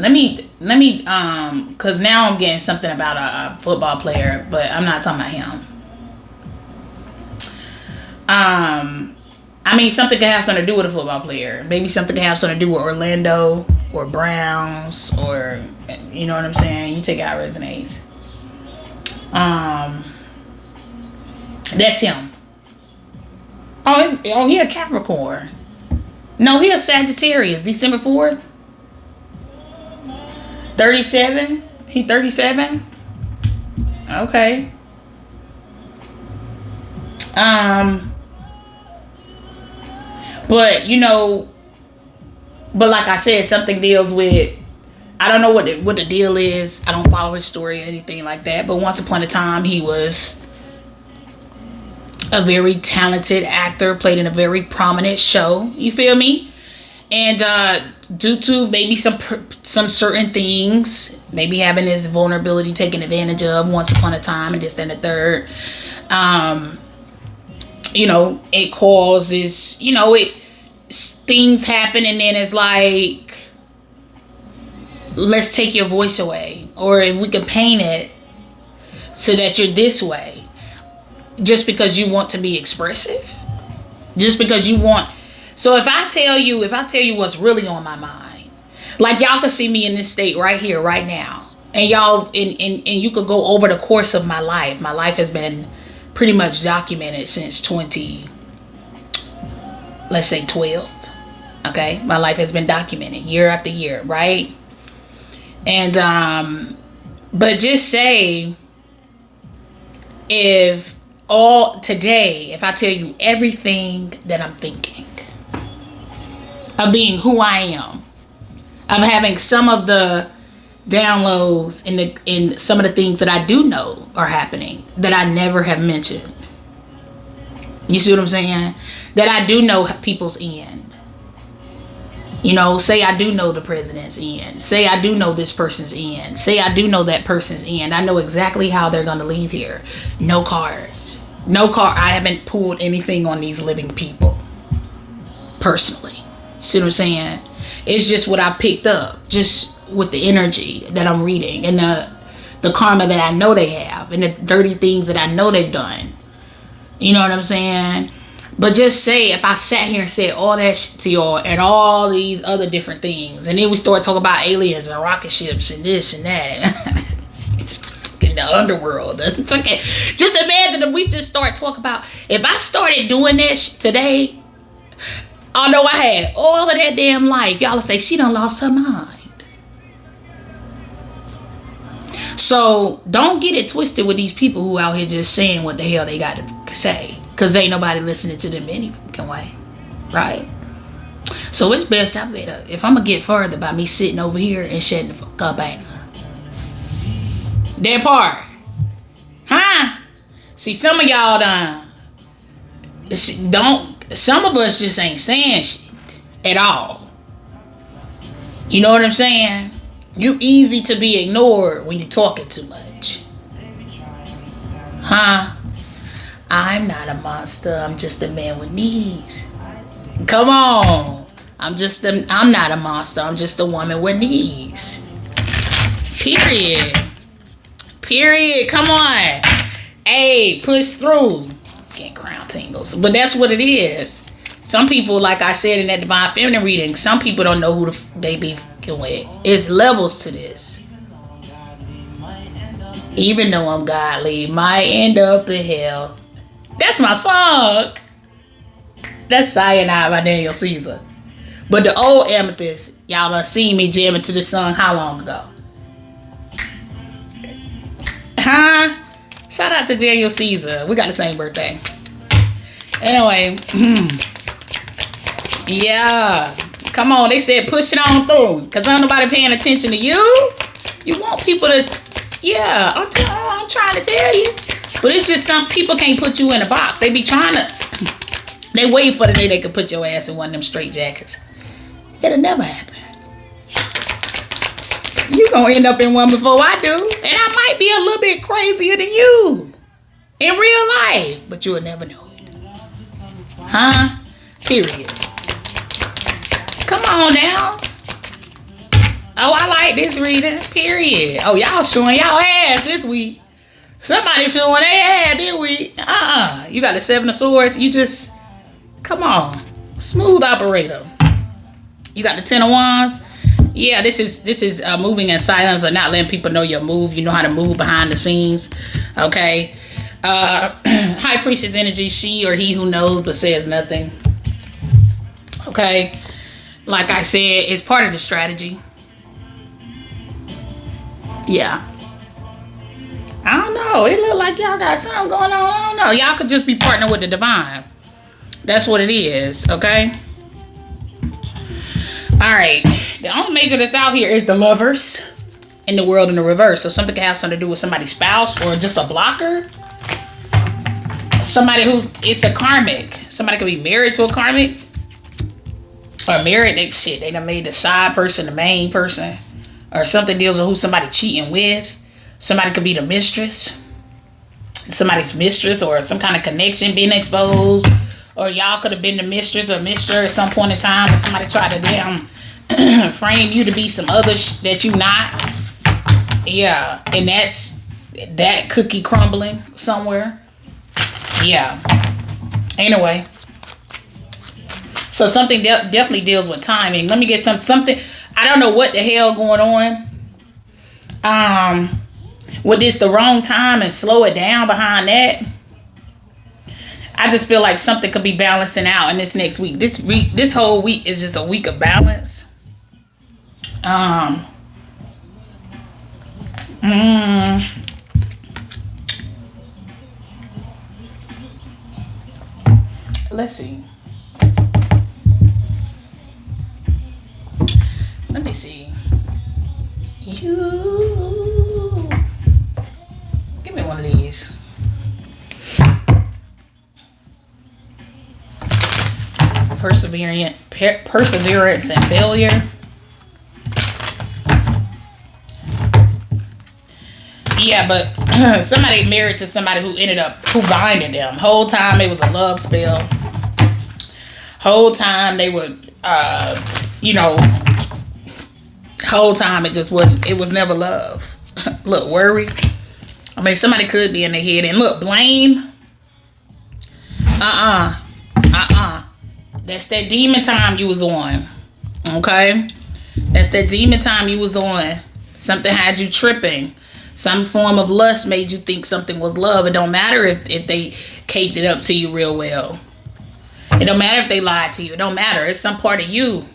because now I'm getting something about a football player, but I'm not talking about him. I mean, something can have something to do with a football player. Maybe something can have something to do with Orlando or Browns, or, you know what I'm saying? You take out resonates. That's him. He a Capricorn. No, he a Sagittarius. December 4th. 37. He 37. Okay. But like I said, something deals with, I don't know what the deal is. I don't follow his story or anything like that. But once upon a time, he was a very talented actor, played in a very prominent show. You feel me? And due to maybe some certain things, maybe having his vulnerability taken advantage of once upon a time, and this, then the third, it causes, things happen, and then it's like, let's take your voice away, or if we can paint it so that you're this way, just because you want to be expressive, just because you want. So if I tell you what's really on my mind, like, y'all can see me in this state right here, right now, and y'all, and you could go over the course of my life. My life has been pretty much documented since 12. Okay, my life has been documented year after year, right? And but just say, if I tell you everything that I'm thinking, of being who I am, of having some of the downloads in some of the things that I do know are happening that I never have mentioned. You see what I'm saying? That I do know people's end. Say I do know the president's end. Say I do know this person's end. Say I do know that person's end. I know exactly how they're going to leave here. No cars. I haven't pulled anything on these living people personally. See what I'm saying? It's just what I picked up, just with the energy that I'm reading, and the karma that I know they have, and the dirty things that I know they've done. You know what I'm saying? But just say, if I sat here and said all that shit to y'all, and all these other different things, and then we start talking about aliens and rocket ships and this and that, it's fucking the underworld. Just imagine if we just start talking about, if I started doing that today, although I had all of that damn life, y'all will say she done lost her mind. So don't get it twisted with these people who out here just saying what the hell they got to say, because ain't nobody listening to them any fucking way, right? So it's best I better, if I'm gonna get further by me sitting over here and shutting the fuck up, ain't I? That part, huh? See, some of y'all some of us just ain't saying shit at all. You know what I'm saying? You easy to be ignored when you're talking too much. Huh? I'm not a monster. I'm just a man with needs. Come on. I'm not a monster. I'm just a woman with needs. Period. Period. Come on. Hey, push through. Can't crown tingles. But that's what it is. Some people, like I said in that Divine Feminine reading, some people don't know who they be fucking with. It's levels to this. Even though I'm godly, might end up in hell. That's my song. That's Cyanide by Daniel Caesar. But the old Amethyst, y'all done seen me jamming to this song how long ago? Huh? Shout out to Daniel Caesar. We got the same birthday. Anyway. Yeah. Come on. They said push it on through. Because ain't nobody paying attention to you. You want people to... Yeah. I'm trying to tell you. But it's just some people can't put you in a box. They be trying to... They wait for the day they can put your ass in one of them straight jackets. It'll never happen. You gonna end up in one before I do. And I might be a little bit crazier than you. In real life. But you'll never know it. Huh? Period. Come on now. Oh, I like this reading. Period. Oh, y'all showing y'all ass this week. Somebody showing their ass this week. You got the Seven of Swords. You just... Come on. Smooth operator. You got the Ten of Wands. Yeah, this is moving in silence or not letting people know your move. You know how to move behind the scenes. Okay. High Priestess energy. She or he who knows but says nothing. Okay. Like I said, it's part of the strategy. Yeah. I don't know. It look like y'all got something going on. I don't know. Y'all could just be partnering with the divine. That's what it is, okay? Alright. The only major that's out here is the Lovers in the world in the reverse. So something can have something to do with somebody's spouse or just a blocker. Somebody who, it's a karmic. Somebody could be married to a karmic. Or married, they done made the side person the main person. Or something deals with who somebody cheating with. Somebody could be the mistress. Somebody's mistress or some kind of connection being exposed. Or y'all could have been the mistress or mister at some point in time and somebody tried to damn frame you to be some other that you not. Yeah. And that's that cookie crumbling somewhere. Yeah. Anyway. So something definitely deals with timing. Let me get something. I don't know what the hell going on. With this the wrong time and slow it down behind that. I just feel like something could be balancing out in this next week. This whole week is just a week of balance. Let's see. Let me see. Give me one of these. Perseverance and failure. Yeah, but somebody married to somebody who binded them. Whole time it was a love spell. Whole time they would, whole time it was never love. Look, worry. I mean, somebody could be in their head. And look, blame. That's that demon time you was on. Okay? That's that demon time you was on. Something had you tripping. Some form of lust made you think something was love. It don't matter if they caked it up to you real well. It don't matter if they lied to you. It don't matter. It's some part of you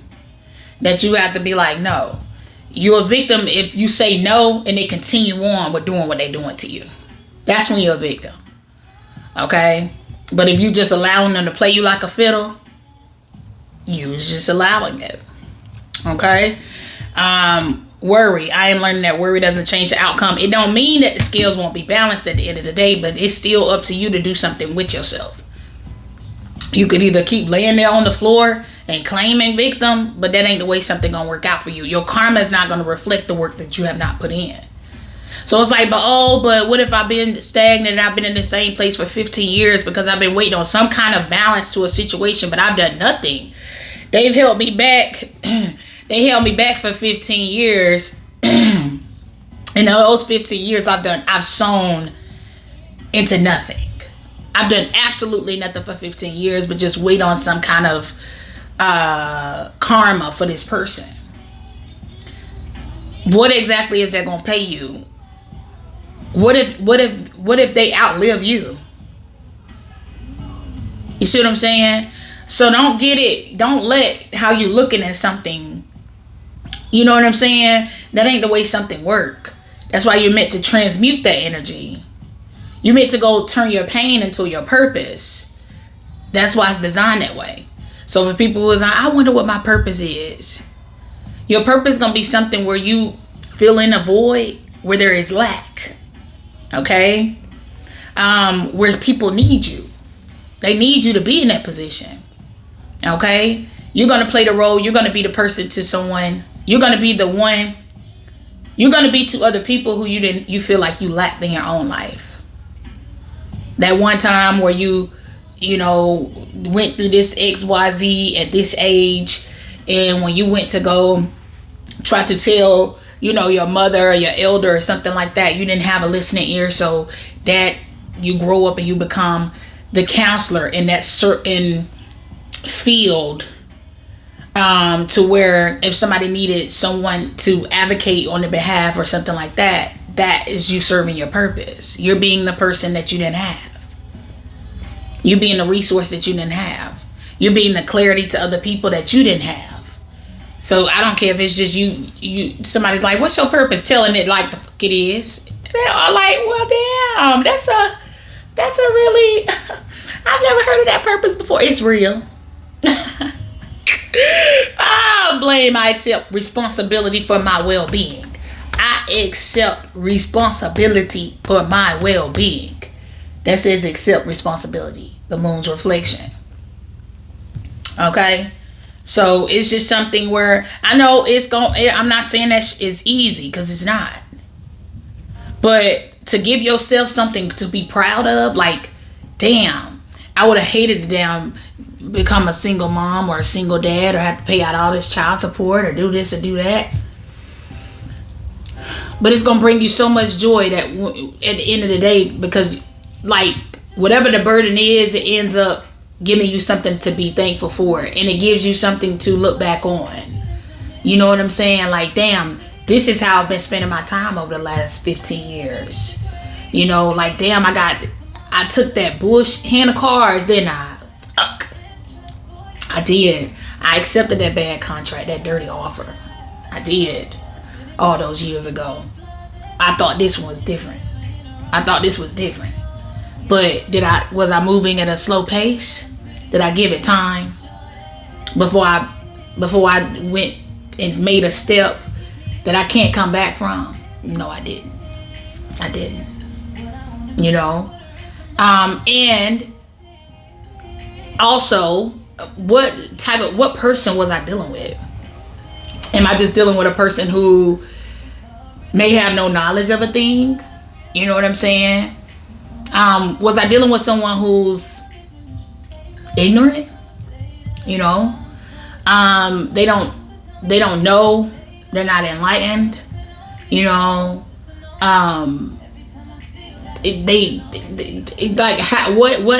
that you have to be like, no. You're a victim if you say no and they continue on with doing what they're doing to you. That's when you're a victim. Okay? But if you just allowing them to play you like a fiddle, you was just allowing it. Okay? Worry. I am learning that worry doesn't change the outcome. It don't mean that the scales won't be balanced at the end of the day, but it's still up to you to do something with yourself. You could either keep laying there on the floor and claiming victim, but that ain't the way something gonna work out for you. Your karma is not gonna reflect the work that you have not put in. So it's like, but what if I've been stagnant and I've been in the same place for 15 years because I've been waiting on some kind of balance to a situation, but I've done nothing. They've held me back. They held me back for 15 years. In those 15 years I've sown into nothing. I've done absolutely nothing for 15 years, but just wait on some kind of karma for this person. What exactly is that going to pay you? What if they outlive you? You see what I'm saying? So don't let how you looking at something, you know what I'm saying? That ain't the way something work. That's why you're meant to transmute that energy. You're meant to go turn your pain into your purpose. That's why it's designed that way. So for people who is like, I wonder what my purpose is. Your purpose is going to be something where you fill in a void where there is lack. Okay? Where people need you. They need you to be in that position. Okay? You're going to play the role. You're going to be the person to someone. You're going to be the one. You're going to be to other people who you feel like you lacked in your own life. That one time where you went through this XYZ at this age, and when you went to go try to tell, your mother or your elder or something like that, you didn't have a listening ear, so that you grow up and you become the counselor in that certain field, to where if somebody needed someone to advocate on their behalf or something like that, that is you serving your purpose. You're being the person that you didn't have. You being the resource that you didn't have. You're being the clarity to other people that you didn't have. So I don't care if it's just you somebody's like, what's your purpose? Telling it like the fuck it is. They're all like, well, damn, that's a really, I've never heard of that purpose before. It's real. I accept responsibility for my well-being. I accept responsibility for my well-being. That says accept responsibility. The moon's reflection. Okay? So it's just something where I know I'm not saying that it's easy, because it's not. But to give yourself something to be proud of, like, damn, I would have hated to damn become a single mom or a single dad, or have to pay out all this child support or do this or do that. But it's going to bring you so much joy that at the end of the day, because like whatever the burden is, it ends up giving you something to be thankful for, and it gives you something to look back on. You know what I'm saying? Like, damn, this is how I've been spending my time over the last 15 years. Like, damn, I took that hand of cards, didn't I? Fuck. I did. I accepted that bad contract, that dirty offer. I did. All those years ago. I thought this one was different. But was I moving at a slow pace? Did I give it time before I went and made a step that I can't come back from? No, I didn't. And also, what person was I dealing with? Am I just dealing with a person who may have no knowledge of a thing? You know what I'm saying? Was I dealing with someone who's ignorant? They don't know. They're not enlightened. What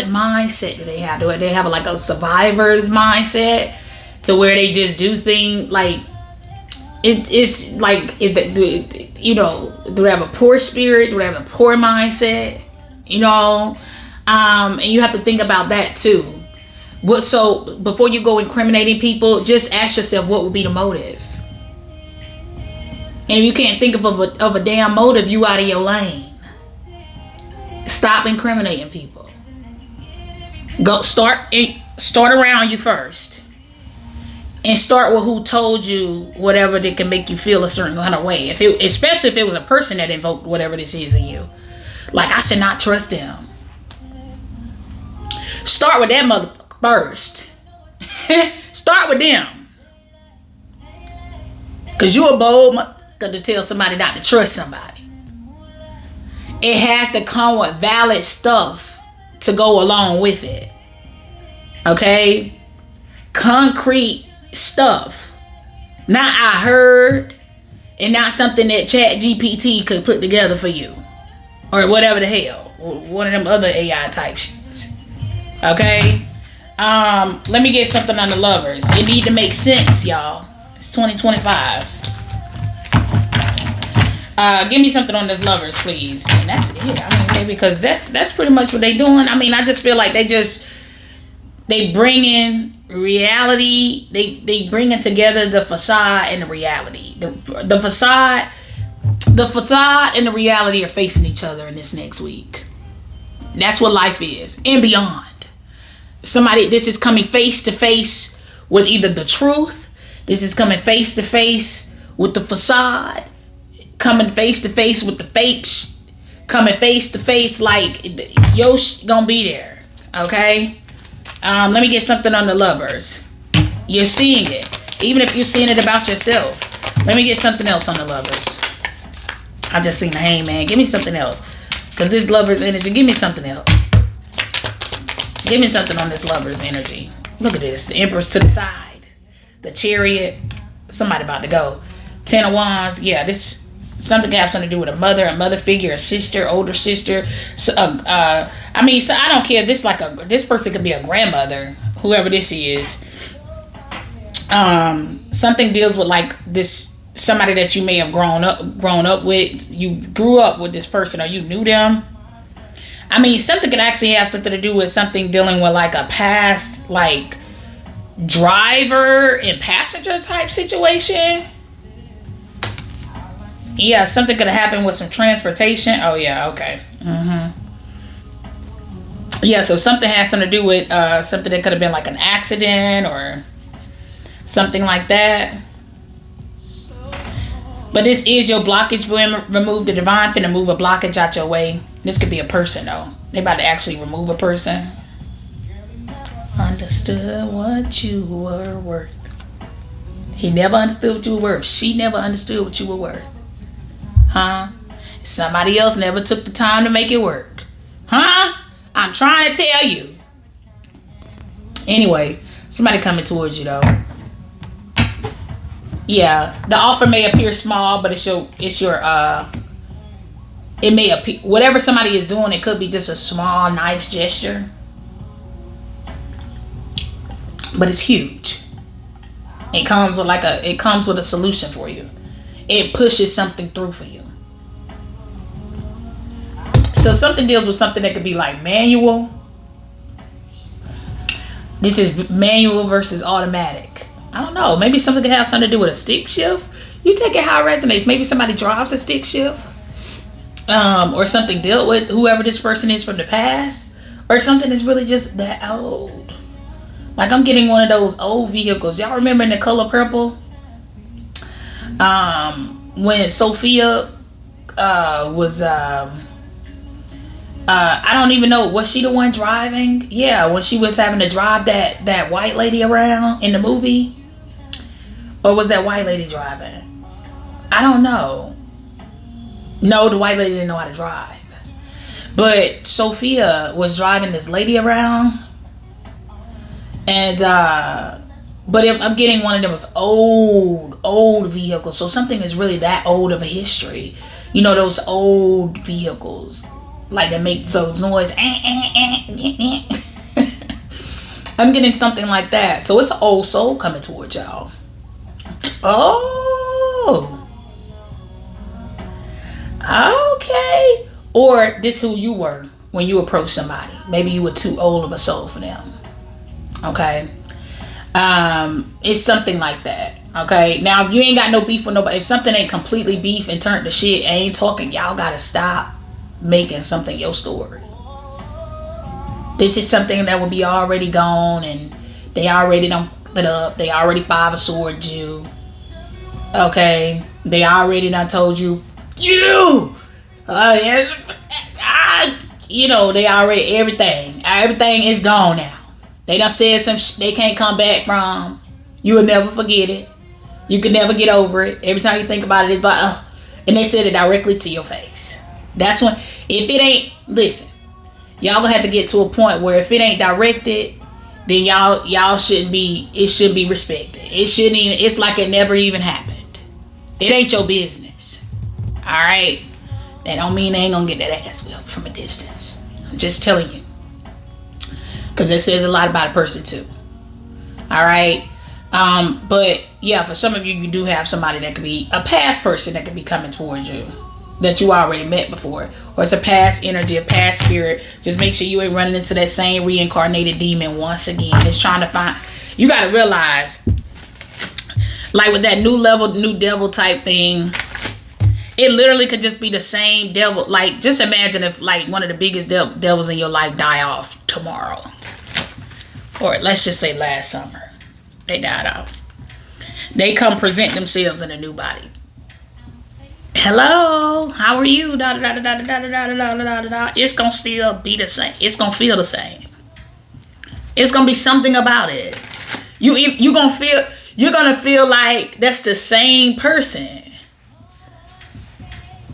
mindset do they have? Do they have like a survivor's mindset to where they just do things like it's like, do they have a poor spirit? Do they have a poor mindset? And you have to think about that too. So before you go incriminating people, just ask yourself, what would be the motive? And if you can't think of a damn motive, you out of your lane. Stop incriminating people. Go start around you first. And start with who told you whatever that can make you feel a certain kind of way. Especially if it was a person that invoked whatever this is in you. Like, I should not trust them. Start with that motherfucker first. Start with them. Because you a bold motherfucker to tell somebody not to trust somebody. It has to come with valid stuff to go along with it. Okay? Concrete stuff. Not I heard, and not something that ChatGPT could put together for you. Or whatever the hell. One of them other AI type shits. Okay? Let me get something on the lovers. It need to make sense, y'all. It's 2025. Give me something on this lovers, please. And that's it. I mean, maybe because that's pretty much what they doing. I mean, I just feel like they bring in reality. They bring in together the facade and the reality. The facade and the reality are facing each other in this next week. That's what life is and beyond. This is coming face to face with either the truth. This is coming face to face with the facade. Coming face to face with the fake. Coming face to face like yo gonna be there. Okay. Let me get something on the lovers. You're seeing it, even if you're seeing it about yourself. Let me get something else on the lovers. I just seen the hangman. Give me something else, cause this lovers energy. Give me something else. Give me something on this lover's energy. Look at this. The Empress to the side. The Chariot. Somebody about to go. 10 of Wands. Yeah, this something can have something to do with a mother figure, a sister, older sister. So, I don't care. This person could be a grandmother, whoever this is. Something deals with like this, somebody that you may have grown up with. You grew up with this person, or you knew them. I mean, something could actually have something to do with something dealing with like a past, like driver and passenger type situation. Yeah, something could have happened with some transportation. Oh yeah, okay. Yeah, so something has something to do with something that could have been like an accident or something like that. But this is your blockage. Remove the divine finna move a blockage out your way. This could be a person though. They about to actually remove a person. Understood what you were worth. He never understood what you were worth. She never understood what you were worth. Huh? Somebody else never took the time to make it work. Huh? I'm trying to tell you. Anyway, somebody coming towards you though. Yeah, the offer may appear small, but it may appear, whatever somebody is doing, it could be just a small, nice gesture. But it's huge. It comes with a solution for you. It pushes something through for you. So something deals with something that could be like manual. This is manual versus automatic. I don't know. Maybe something could have something to do with a stick shift. You take it how it resonates. Maybe somebody drives a stick shift. Or something dealt with whoever this person is from the past. Or something that's really just that old. Like I'm getting one of those old vehicles. Y'all remember in the color purple? When Sophia was I don't even know, was she the one driving? Yeah, when she was having to drive that white lady around in the movie. Or was that white lady driving? I don't know. No, the white lady didn't know how to drive. But Sophia was driving this lady around. And but I'm getting one of them was old vehicles. So something is really that old of a history. You know, those old vehicles. Like that make those noise. I'm getting something like that. So it's an old soul coming towards y'all. Oh. Okay. Or this who you were when you approached somebody. Maybe you were too old of a soul for them. Okay. It's something like that. Okay, now if you ain't got no beef with nobody, if something ain't completely beef and turned to shit, ain't talking, y'all gotta stop making something your story. This is something that will be already gone, and they already done put up. They already five of swords you. Okay, they already done told you, you know, they already, everything is gone now. They done said some they can't come back from. You will never forget it. You can never get over it. Every time you think about it, it's like, ugh. And they said it directly to your face. That's when, if it ain't, listen, y'all gonna have to get to a point where if it ain't directed, then y'all shouldn't be, it should be respected. It shouldn't even, it's like it never even happened. It ain't your business. All right? That don't mean they ain't gonna get that ass whipped from a distance. I'm just telling you. Because it says a lot about a person too. All right? But yeah, for some of you, you do have somebody that could be a past person that could be coming towards you that you already met before, or it's a past energy, a past spirit. Just make sure you ain't running into that same reincarnated demon once again. It's trying to find, you got to realize, like with that new level, new devil type thing, it literally could just be the same devil. Like, just imagine if like one of the biggest devils in your life die off tomorrow, or let's just say last summer they died off. They come present themselves in a new body. Hello, how are you? It's gonna still be the same. It's gonna feel the same. It's gonna be something about it. You're gonna feel like that's the same person.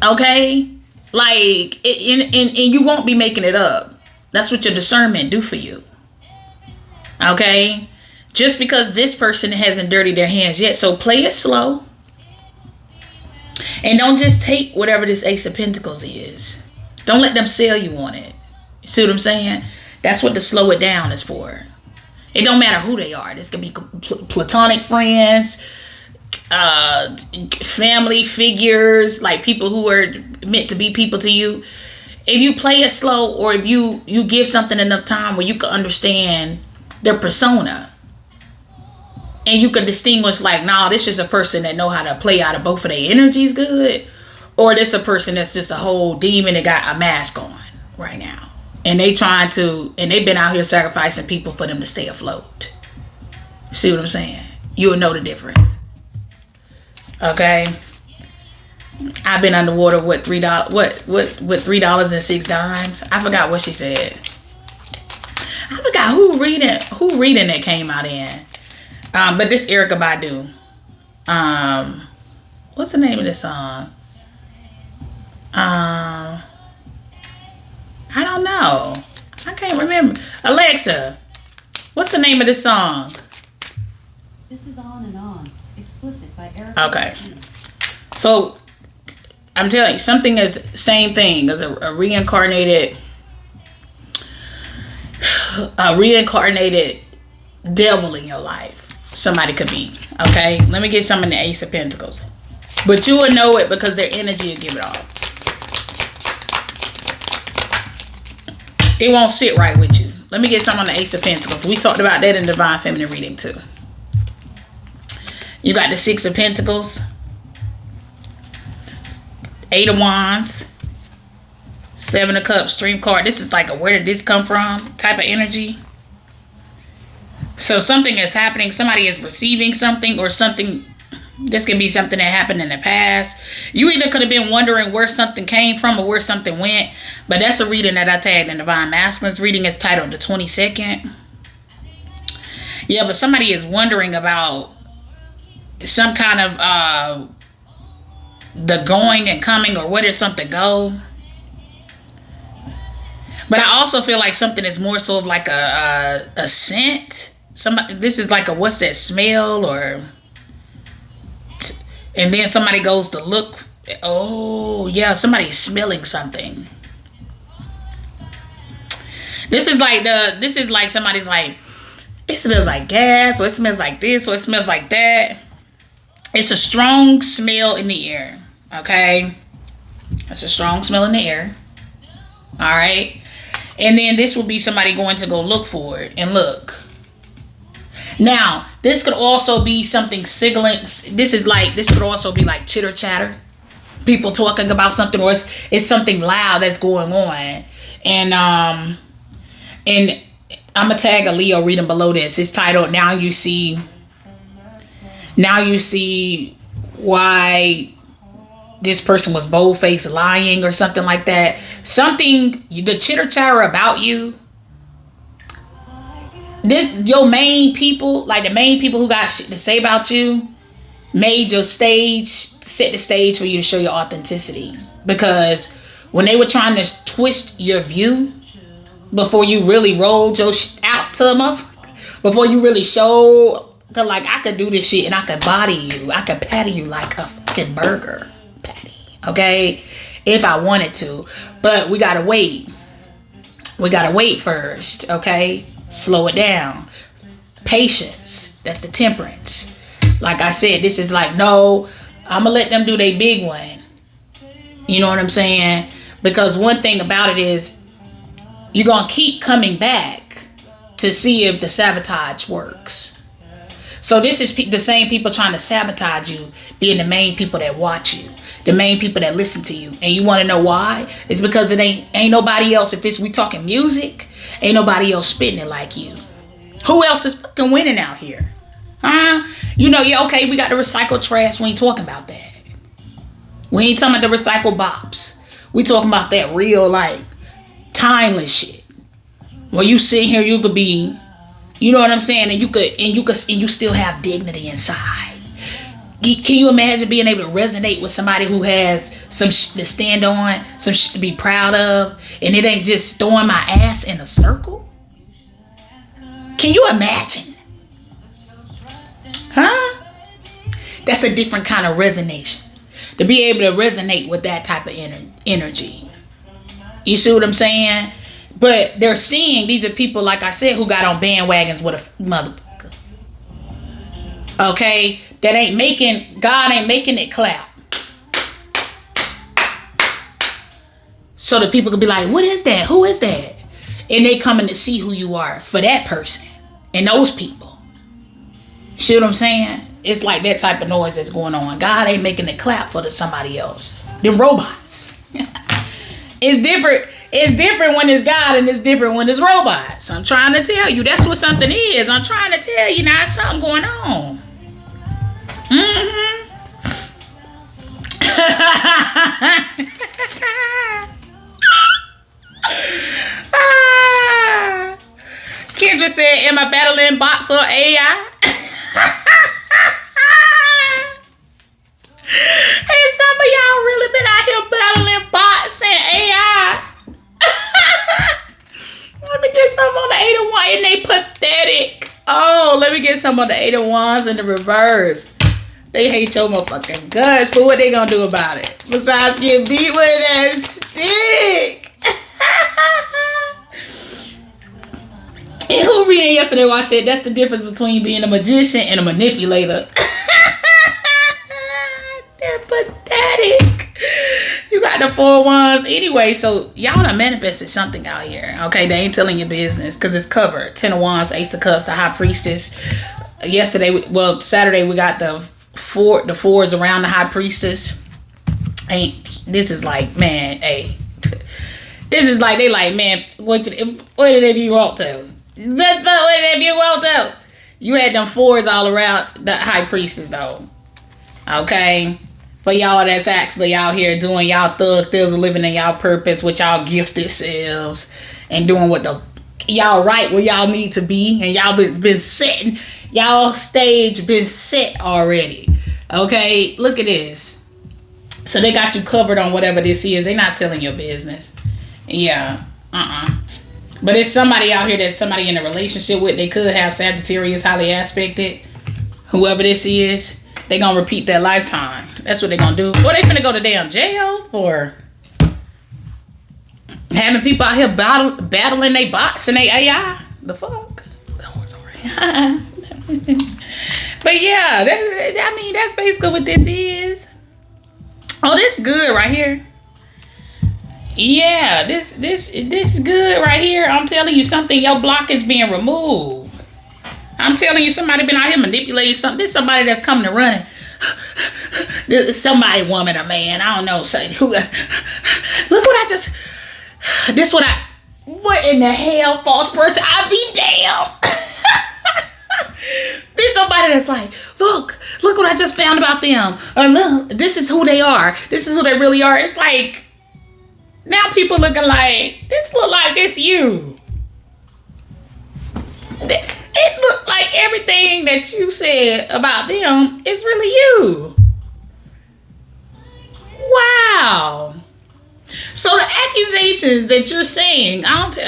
Okay, like and you won't be making it up. That's what your discernment do for you. Okay, just because this person hasn't dirtied their hands yet, so play it slow. And don't just take whatever this Ace of Pentacles is. Don't let them sell you on it. You see what I'm saying? That's what the slow it down is for. It don't matter who they are. This could be platonic friends, family figures, like people who are meant to be people to you. If you play it slow, or if you give something enough time where you can understand their persona, and you can distinguish, like, nah, this is a person that know how to play out of both of their energies good, or this a person that's just a whole demon that got a mask on right now, and they've been out here sacrificing people for them to stay afloat. See what I'm saying? You'll know the difference. Okay, I've been underwater with $3 with $3.06. I forgot what she said. I forgot who reading it came out in. But this Erykah Badu. What's the name of this song? I don't know. I can't remember. Alexa, what's the name of this song? This is On and On. Explicit by Erykah. Okay. So, I'm telling you, something is same thing as a reincarnated devil in your life. Somebody could be. Okay, let me get some in the Ace of Pentacles, but you will know it because their energy will give it off. It won't sit right with you. Let me get some on the Ace of Pentacles. We talked about that in Divine Feminine reading too. You got the Six of Pentacles, Eight of Wands, Seven of Cups, Stream card. This is like a where did this come from type of energy. So something is happening. Somebody is receiving something, or something. This could be something that happened in the past. You either could have been wondering where something came from or where something went. But that's a reading that I tagged in Divine Masculines reading. Is titled The 22nd. Yeah, but somebody is wondering about some kind of the going and coming, or where did something go. But I also feel like something is more so of like a scent. This is like a what's that smell, or and then somebody goes to look. Oh yeah, somebody's smelling something. This is like somebody's like, it smells like gas, or it smells like this, or it smells like that. It's a strong smell in the air. Okay, it's a strong smell in the air. All right. And then this will be somebody going to go look for it and look. Now, This could also be something signaling. This could also be like chitter chatter. People talking about something, or it's something loud that's going on. And I'm gonna tag a Leo reading below this. It's titled Now You See Why This Person Was Bold-Faced Lying, or something like that. Something, the chitter chatter about you. Your main people, like the main people who got shit to say about you, set the stage for you to show your authenticity. Because when they were trying to twist your view before you really rolled your shit out to them, before you really showed, cause like I could do this shit and I could body you, I could patty you like a fucking burger patty, okay, if I wanted to. But we gotta wait. We gotta wait first, okay? Slow it down. Patience. That's the temperance. Like I said, this is like, no, I'm gonna let them do their big one. You know what I'm saying? Because one thing about it is, you're gonna keep coming back to see if the sabotage works. So this is the same people trying to sabotage you being the main people that watch you, the main people that listen to you. And you want to know why? It's because it ain't nobody else. If we talking music, ain't nobody else spitting it like you. Who else is fucking winning out here? Huh? You know, yeah, okay, we got the recycled trash. We ain't talking about that. We ain't talking about the recycled bops. We talking about that real, like, timeless shit. Where you sit here, you could be, you know what I'm saying, and you still have dignity inside. Can you imagine being able to resonate with somebody who has some shit to stand on, some shit to be proud of, and it ain't just throwing my ass in a circle? Can you imagine? Huh? That's a different kind of resonation. To be able to resonate with that type of energy. You see what I'm saying? But they're seeing, these are people, like I said, who got on bandwagons with a motherfucker. Okay? God ain't making it clap. So the people could be like, what is that? Who is that? And they coming to see who you are for that person and those people. See what I'm saying? It's like that type of noise that's going on. God ain't making it clap for somebody else. Them robots. It's different. It's different when it's God and it's different when it's robots. I'm trying to tell you. That's what something is. I'm trying to tell you now. Something going on. Kendra said, am I battling bots or AI? And some of y'all really been out here battling bots and AI. Let me get some on the 8 of 1 and they pathetic. Oh, let me get some on the 8 of 1s in the reverse. They hate your motherfucking guts, but what they gonna do about it? Besides get beat with that stick. And who reading yesterday where I said that's the difference between being a magician and a manipulator. They're pathetic. You got the 4 wands. Anyway, so y'all done manifested something out here. Okay, they ain't telling your business because it's covered. 10 of wands, Ace of cups, the high priestess. Saturday we got the 4s around the high priestess. This is like, man, hey. This is like, they like, man, what if you want to? What if you want to? You had them 4s all around the high priestess though. Okay? For y'all that's actually out here doing y'all thug things, living in y'all purpose with y'all gifted selves and doing what y'all right where y'all need to be, and y'all been setting, y'all stage been set already. Okay? Look at this. So they got you covered on whatever this is. They not telling your business. Yeah. But it's somebody out here that somebody in a relationship with. They could have Sagittarius highly aspected. Whoever this is. They gonna repeat that lifetime. That's what they gonna do. Or they finna go to damn jail for having people out here battling they bots and they AI. The fuck? That was alright. But yeah, that's basically what this is. Oh, this is good right here. Yeah, this is good right here. I'm telling you something. Your blockage being removed. I'm telling you, somebody been out here manipulating something. There's somebody that's coming to run it. Somebody, woman or man, I don't know. Say who? Look what I just. What in the hell, false person? I be damn. There's somebody that's like, look what I just found about them. Or look, this is who they are. This is who they really are. It's like, now people looking like, this look like this you. It looked like everything that you said about them is really you. Wow. So the accusations that you're saying,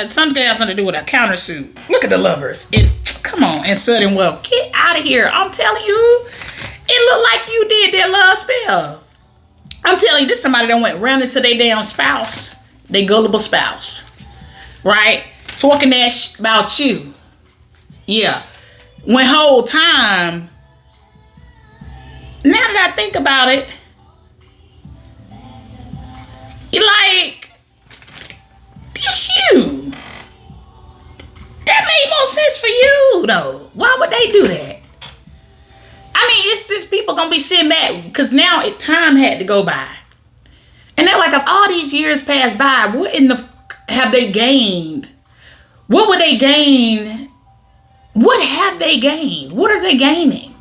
something has something to do with a countersuit. Look at the lovers. Come on, and sudden wealth. Get out of here. I'm telling you, it looked like you did that love spell. I'm telling you, this somebody that went round into their damn spouse, their gullible spouse, right? Talking that about you. Yeah. When whole time, now that I think about it, like, it's you. That made more sense for you, though. Why would they do that? I mean, it's just people gonna be sitting back because now time had to go by. And they're like, if all these years passed by, what in the have they gained? What would they gain? What have they gained? What are they gaining?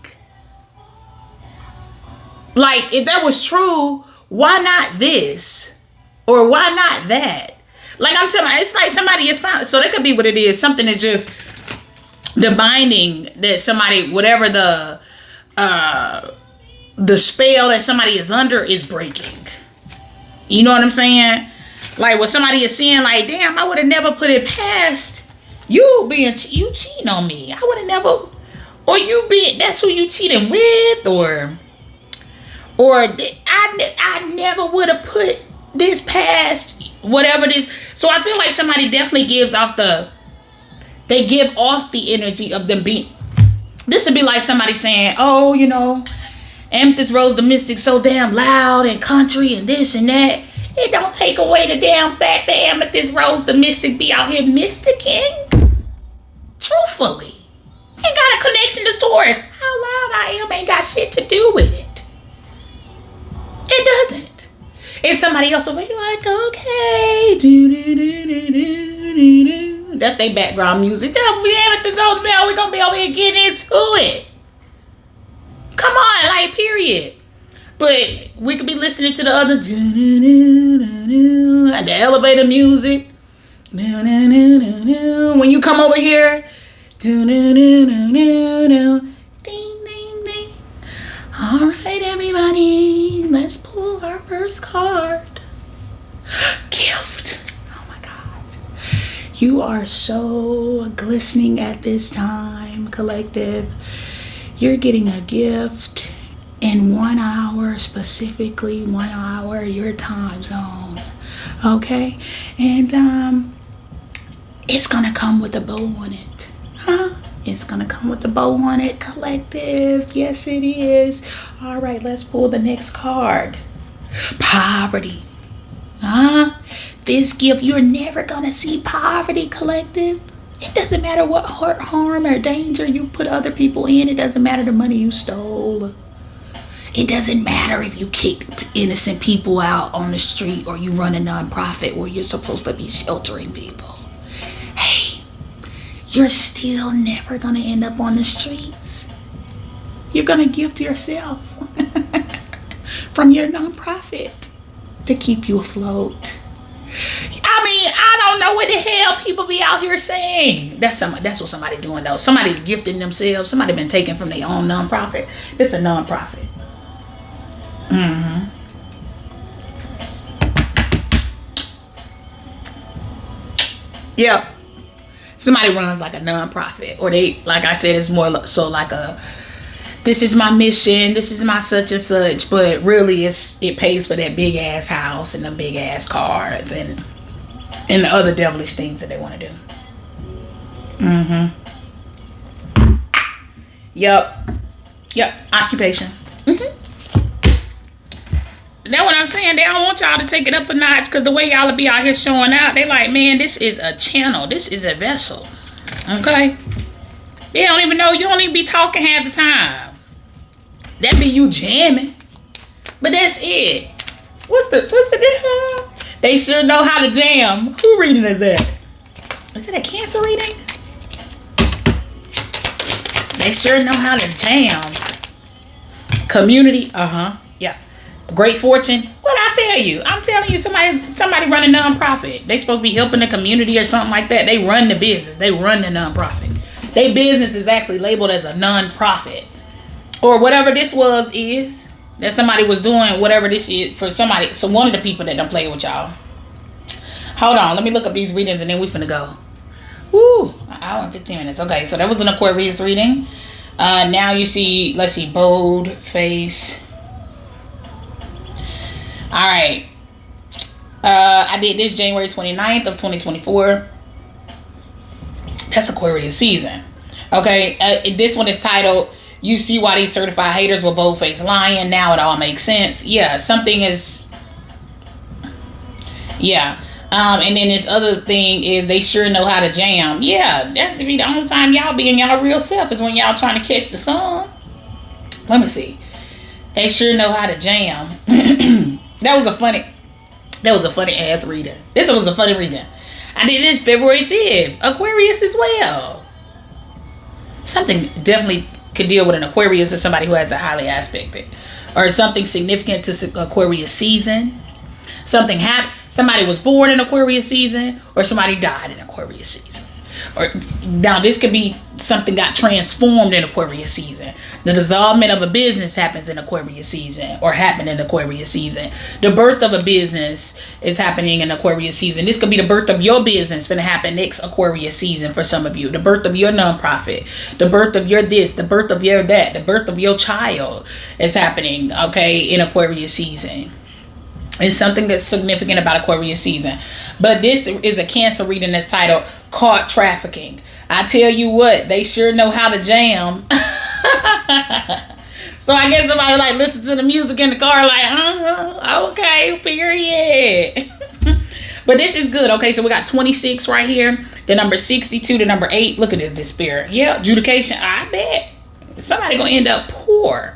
Like, if that was true, why not this? Or why not that? Like I'm telling you, it's like somebody is found. So that could be what it is. Something is just the binding that somebody, whatever the spell that somebody is under is breaking. You know what I'm saying? Like what somebody is saying, like, damn, I would have never put it past you you cheating on me. I would have never, or that's who you cheating with, or I never would have put this past whatever this. So I feel like somebody definitely gives off the energy of them being. This would be like somebody saying, oh, you know, Amethyst Rose the Mystic so damn loud and country and this and that. It don't take away the damn fact that Amethyst Rose the Mystic be out here mysticking. Truthfully. Ain't got a connection to source. How loud I am ain't got shit to do with it. It doesn't. If somebody else will be like, okay, that's their background music. We're gonna be over here getting into it. Come on, like, period. But we could be listening to the other, the elevator music. When you come over here, ding, ding, ding. All right, everybody, let's pull our first card. Gift. Oh my God. You are so glistening at this time, collective. You're getting a gift in 1 hour, specifically 1 hour, your time zone. Okay? And it's gonna come with a bow on it. Huh? It's gonna come with the bow on it, collective. Yes, it is. All right, let's pull the next card. Poverty. Huh? This gift, you're never gonna see poverty, collective. It doesn't matter what harm or danger you put other people in. It doesn't matter the money you stole. It doesn't matter if you kicked innocent people out on the street or you run a nonprofit where you're supposed to be sheltering people. Hey, you're still never gonna end up on the streets. You're gonna gift yourself from your nonprofit to keep you afloat. I mean, I don't know what the hell people be out here saying. That's what somebody doing though. Somebody's gifting themselves. Somebody been taken from their own nonprofit. It's a nonprofit. Yep. Somebody runs like a nonprofit, or they, like I said, it's more so like a, this is my mission, this is my such and such, but really it pays for that big ass house and them big ass cars and the other devilish things that they want to do. Yep. Occupation. That's what I'm saying. They don't want y'all to take it up a notch because the way y'all will be out here showing out, they like, man, this is a channel. This is a vessel. Okay? They don't even know. You don't even be talking half the time. That be you jamming. But that's it. What's the they sure know how to jam. Who reading is that? Is it a Cancer reading? They sure know how to jam. Community, yeah. Great fortune. What I tell you? I'm telling you, somebody run a nonprofit. They supposed to be helping the community or something like that. They run the business. They run the nonprofit. Their business is actually labeled as a nonprofit. Or whatever this is. That somebody was doing whatever this is for somebody. So one of the people that don't play with y'all. Hold on. Let me look up these readings and then we finna go. Woo. An hour and 15 minutes. Okay. So that was an Aquarius reading. Now you see, let's see, bold face. All right. I did this January 29th of 2024. That's Aquarius season. Okay. This one is titled, You See Why These Certified Haters Were Bold-Faced Lying. Now it all makes sense. Yeah, something is... Yeah. And then this other thing is they sure know how to jam. Yeah, that be the only time y'all being y'all real self is when y'all trying to catch the sun. Let me see. They sure know how to jam. That was a funny ass reading. This one was a funny reading. I did this February 5th. Aquarius as well. Something definitely could deal with an Aquarius or somebody who has a highly aspected. Or something significant to Aquarius season. Something happened. Somebody was born in Aquarius season, or somebody died in Aquarius season. Or now this could be something got transformed in Aquarius season. The dissolvement of a business happens in Aquarius season, or happened in Aquarius season. The birth of a business is happening in Aquarius season. This could be the birth of your business going to happen next Aquarius season for some of you. The birth of your nonprofit, the birth of your this, the birth of your that, the birth of your child is happening, okay, in Aquarius season. It's something that's significant about Aquarius season. But this is a Cancer reading that's titled Caught Trafficking. I tell you what, they sure know how to jam. So I guess somebody like listen to the music in the car like, okay, period. But this is good. Okay, so we got 26 right here. The number 62, the number 8. Look at this despair. Yeah, adjudication. I bet somebody gonna end up poor.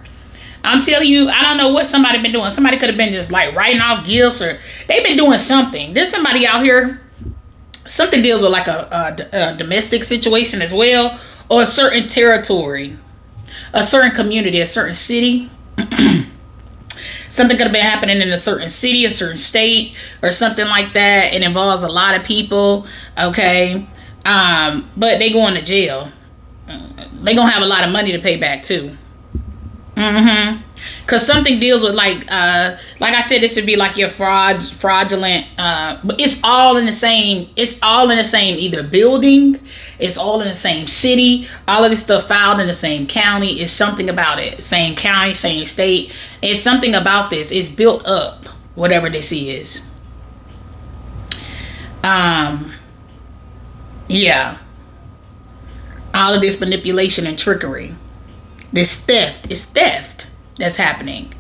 I'm telling you, I don't know what somebody been doing. Somebody could have been just like writing off gifts, or they've been doing something. There's somebody out here, something deals with like a domestic situation as well, or a certain territory, a certain community, a certain city. Something could have been happening in a certain city, a certain state, or something like that. It involves a lot of people, okay? But they going to jail. They gonna have a lot of money to pay back too. Because something deals with like I said, this would be like your fraudulent, but it's all in the same either building, it's all in the same city, all of this stuff filed in the same county. It's something about it, same county, same state. It's something about this. It's built up, whatever this is. Yeah, all of this manipulation and trickery. This theft is theft that's happening.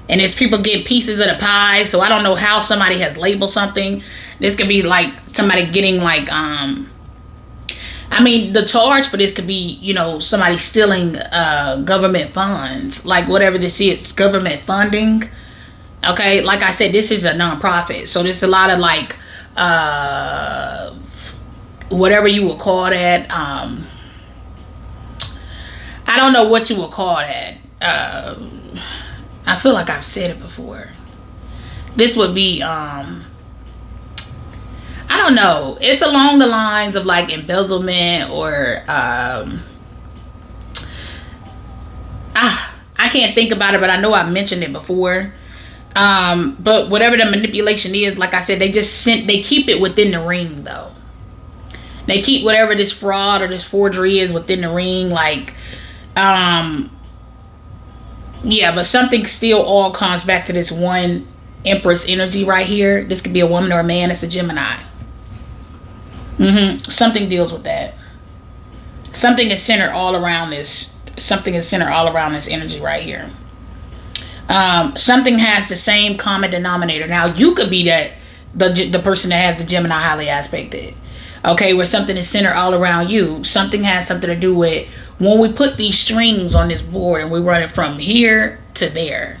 And it's people getting pieces of the pie. So I don't know how somebody has labeled something. This could be like somebody getting like, I mean, the charge for this could be, you know, somebody stealing government funds. Like whatever this is, government funding. Okay, like I said, this is a nonprofit. So there's a lot of like, whatever you would call that. I don't know what you would call that. I feel like I've said it before. This would be, I don't know. It's along the lines of like embezzlement or, I can't think about it, but I know I've mentioned it before. But whatever the manipulation is, like I said, they keep it within the ring though. They keep whatever this fraud or this forgery is within the ring, like, yeah, but something still all comes back to this one Empress energy right here. This could be a woman or a man. It's a Gemini. Something deals with that. Something is centered all around this. Something is centered all around this energy right here. Something has the same common denominator. Now, you could be that the person that has the Gemini highly aspected. Okay, where something is centered all around you. Something has something to do with when we put these strings on this board and we run it from here to there.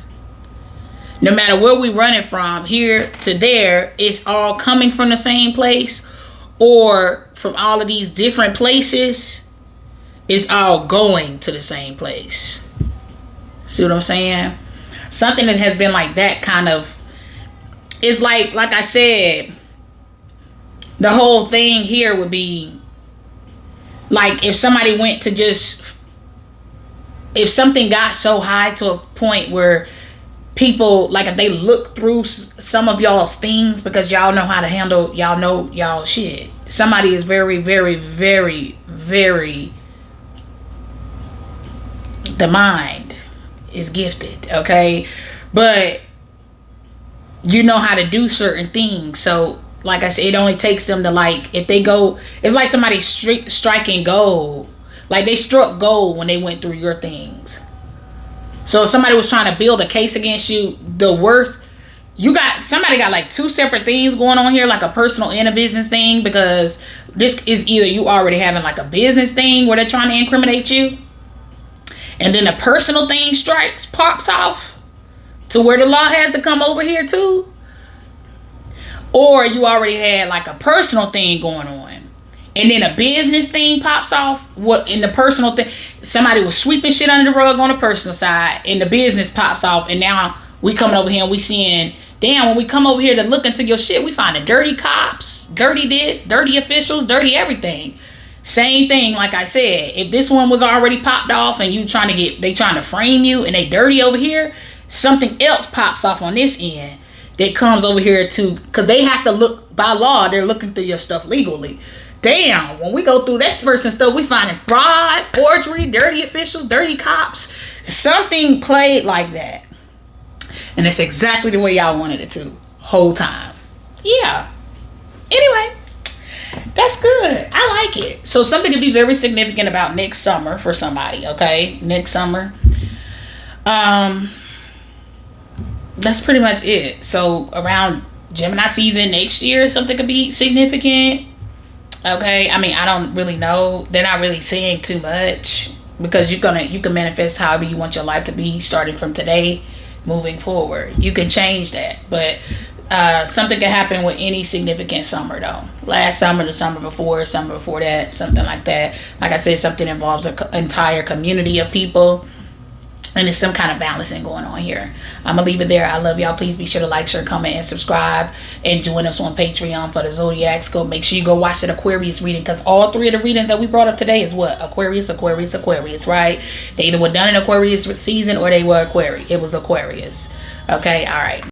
No matter where we run it from, here to there, it's all coming from the same place, or from all of these different places, it's all going to the same place. See what I'm saying? Something that has been like that kind of, is like I said, the whole thing here would be like if somebody went to just, if something got so high to a point where people, like if they look through some of y'all's things, because y'all know how to handle, y'all know y'all shit. Somebody is very, very, very, very, the mind is gifted, okay? But you know how to do certain things. So like I said, it only takes them to, like, if they go, it's like somebody striking gold. Like they struck gold when they went through your things. So if somebody was trying to build a case against you, the worst, somebody got like two separate things going on here, like a personal and a business thing, because this is either you already having like a business thing where they're trying to incriminate you, and then a personal thing pops off to where the law has to come over here too. Or you already had like a personal thing going on, and then a business thing pops off. What in the personal thing, somebody was sweeping shit under the rug on the personal side, and the business pops off, and now we coming over here and we seeing, damn, when we come over here to look into your shit, we find the dirty cops, dirty this, dirty officials, dirty everything. Same thing, like I said, if this one was already popped off and you they trying to frame you and they dirty over here, something else pops off on this end that comes over here too, because they have to look, by law, they're looking through your stuff legally. Damn, when we go through this person stuff, we finding fraud, forgery, dirty officials, dirty cops. Something played like that. And that's exactly the way y'all wanted it to, whole time. Yeah. Anyway, that's good. I like it. So something to be very significant about next summer for somebody, okay? Next summer. That's pretty much it. So around Gemini season next year, something could be significant. Okay, I mean, I don't really know. They're not really saying too much, because you can manifest however you want your life to be starting from today moving forward. You can change that, but something can happen with any significant summer though. Last summer, the summer before that, something like that. Like I said, something involves an entire community of people. And there's some kind of balancing going on here. I'm going to leave it there. I love y'all. Please be sure to like, share, comment, and subscribe. And join us on Patreon for the Zodiacs. Make sure you go watch that Aquarius reading, because all three of the readings that we brought up today is what? Aquarius, Aquarius, Aquarius, right? They either were done in Aquarius season or they were Aquarius. It was Aquarius. Okay, all right.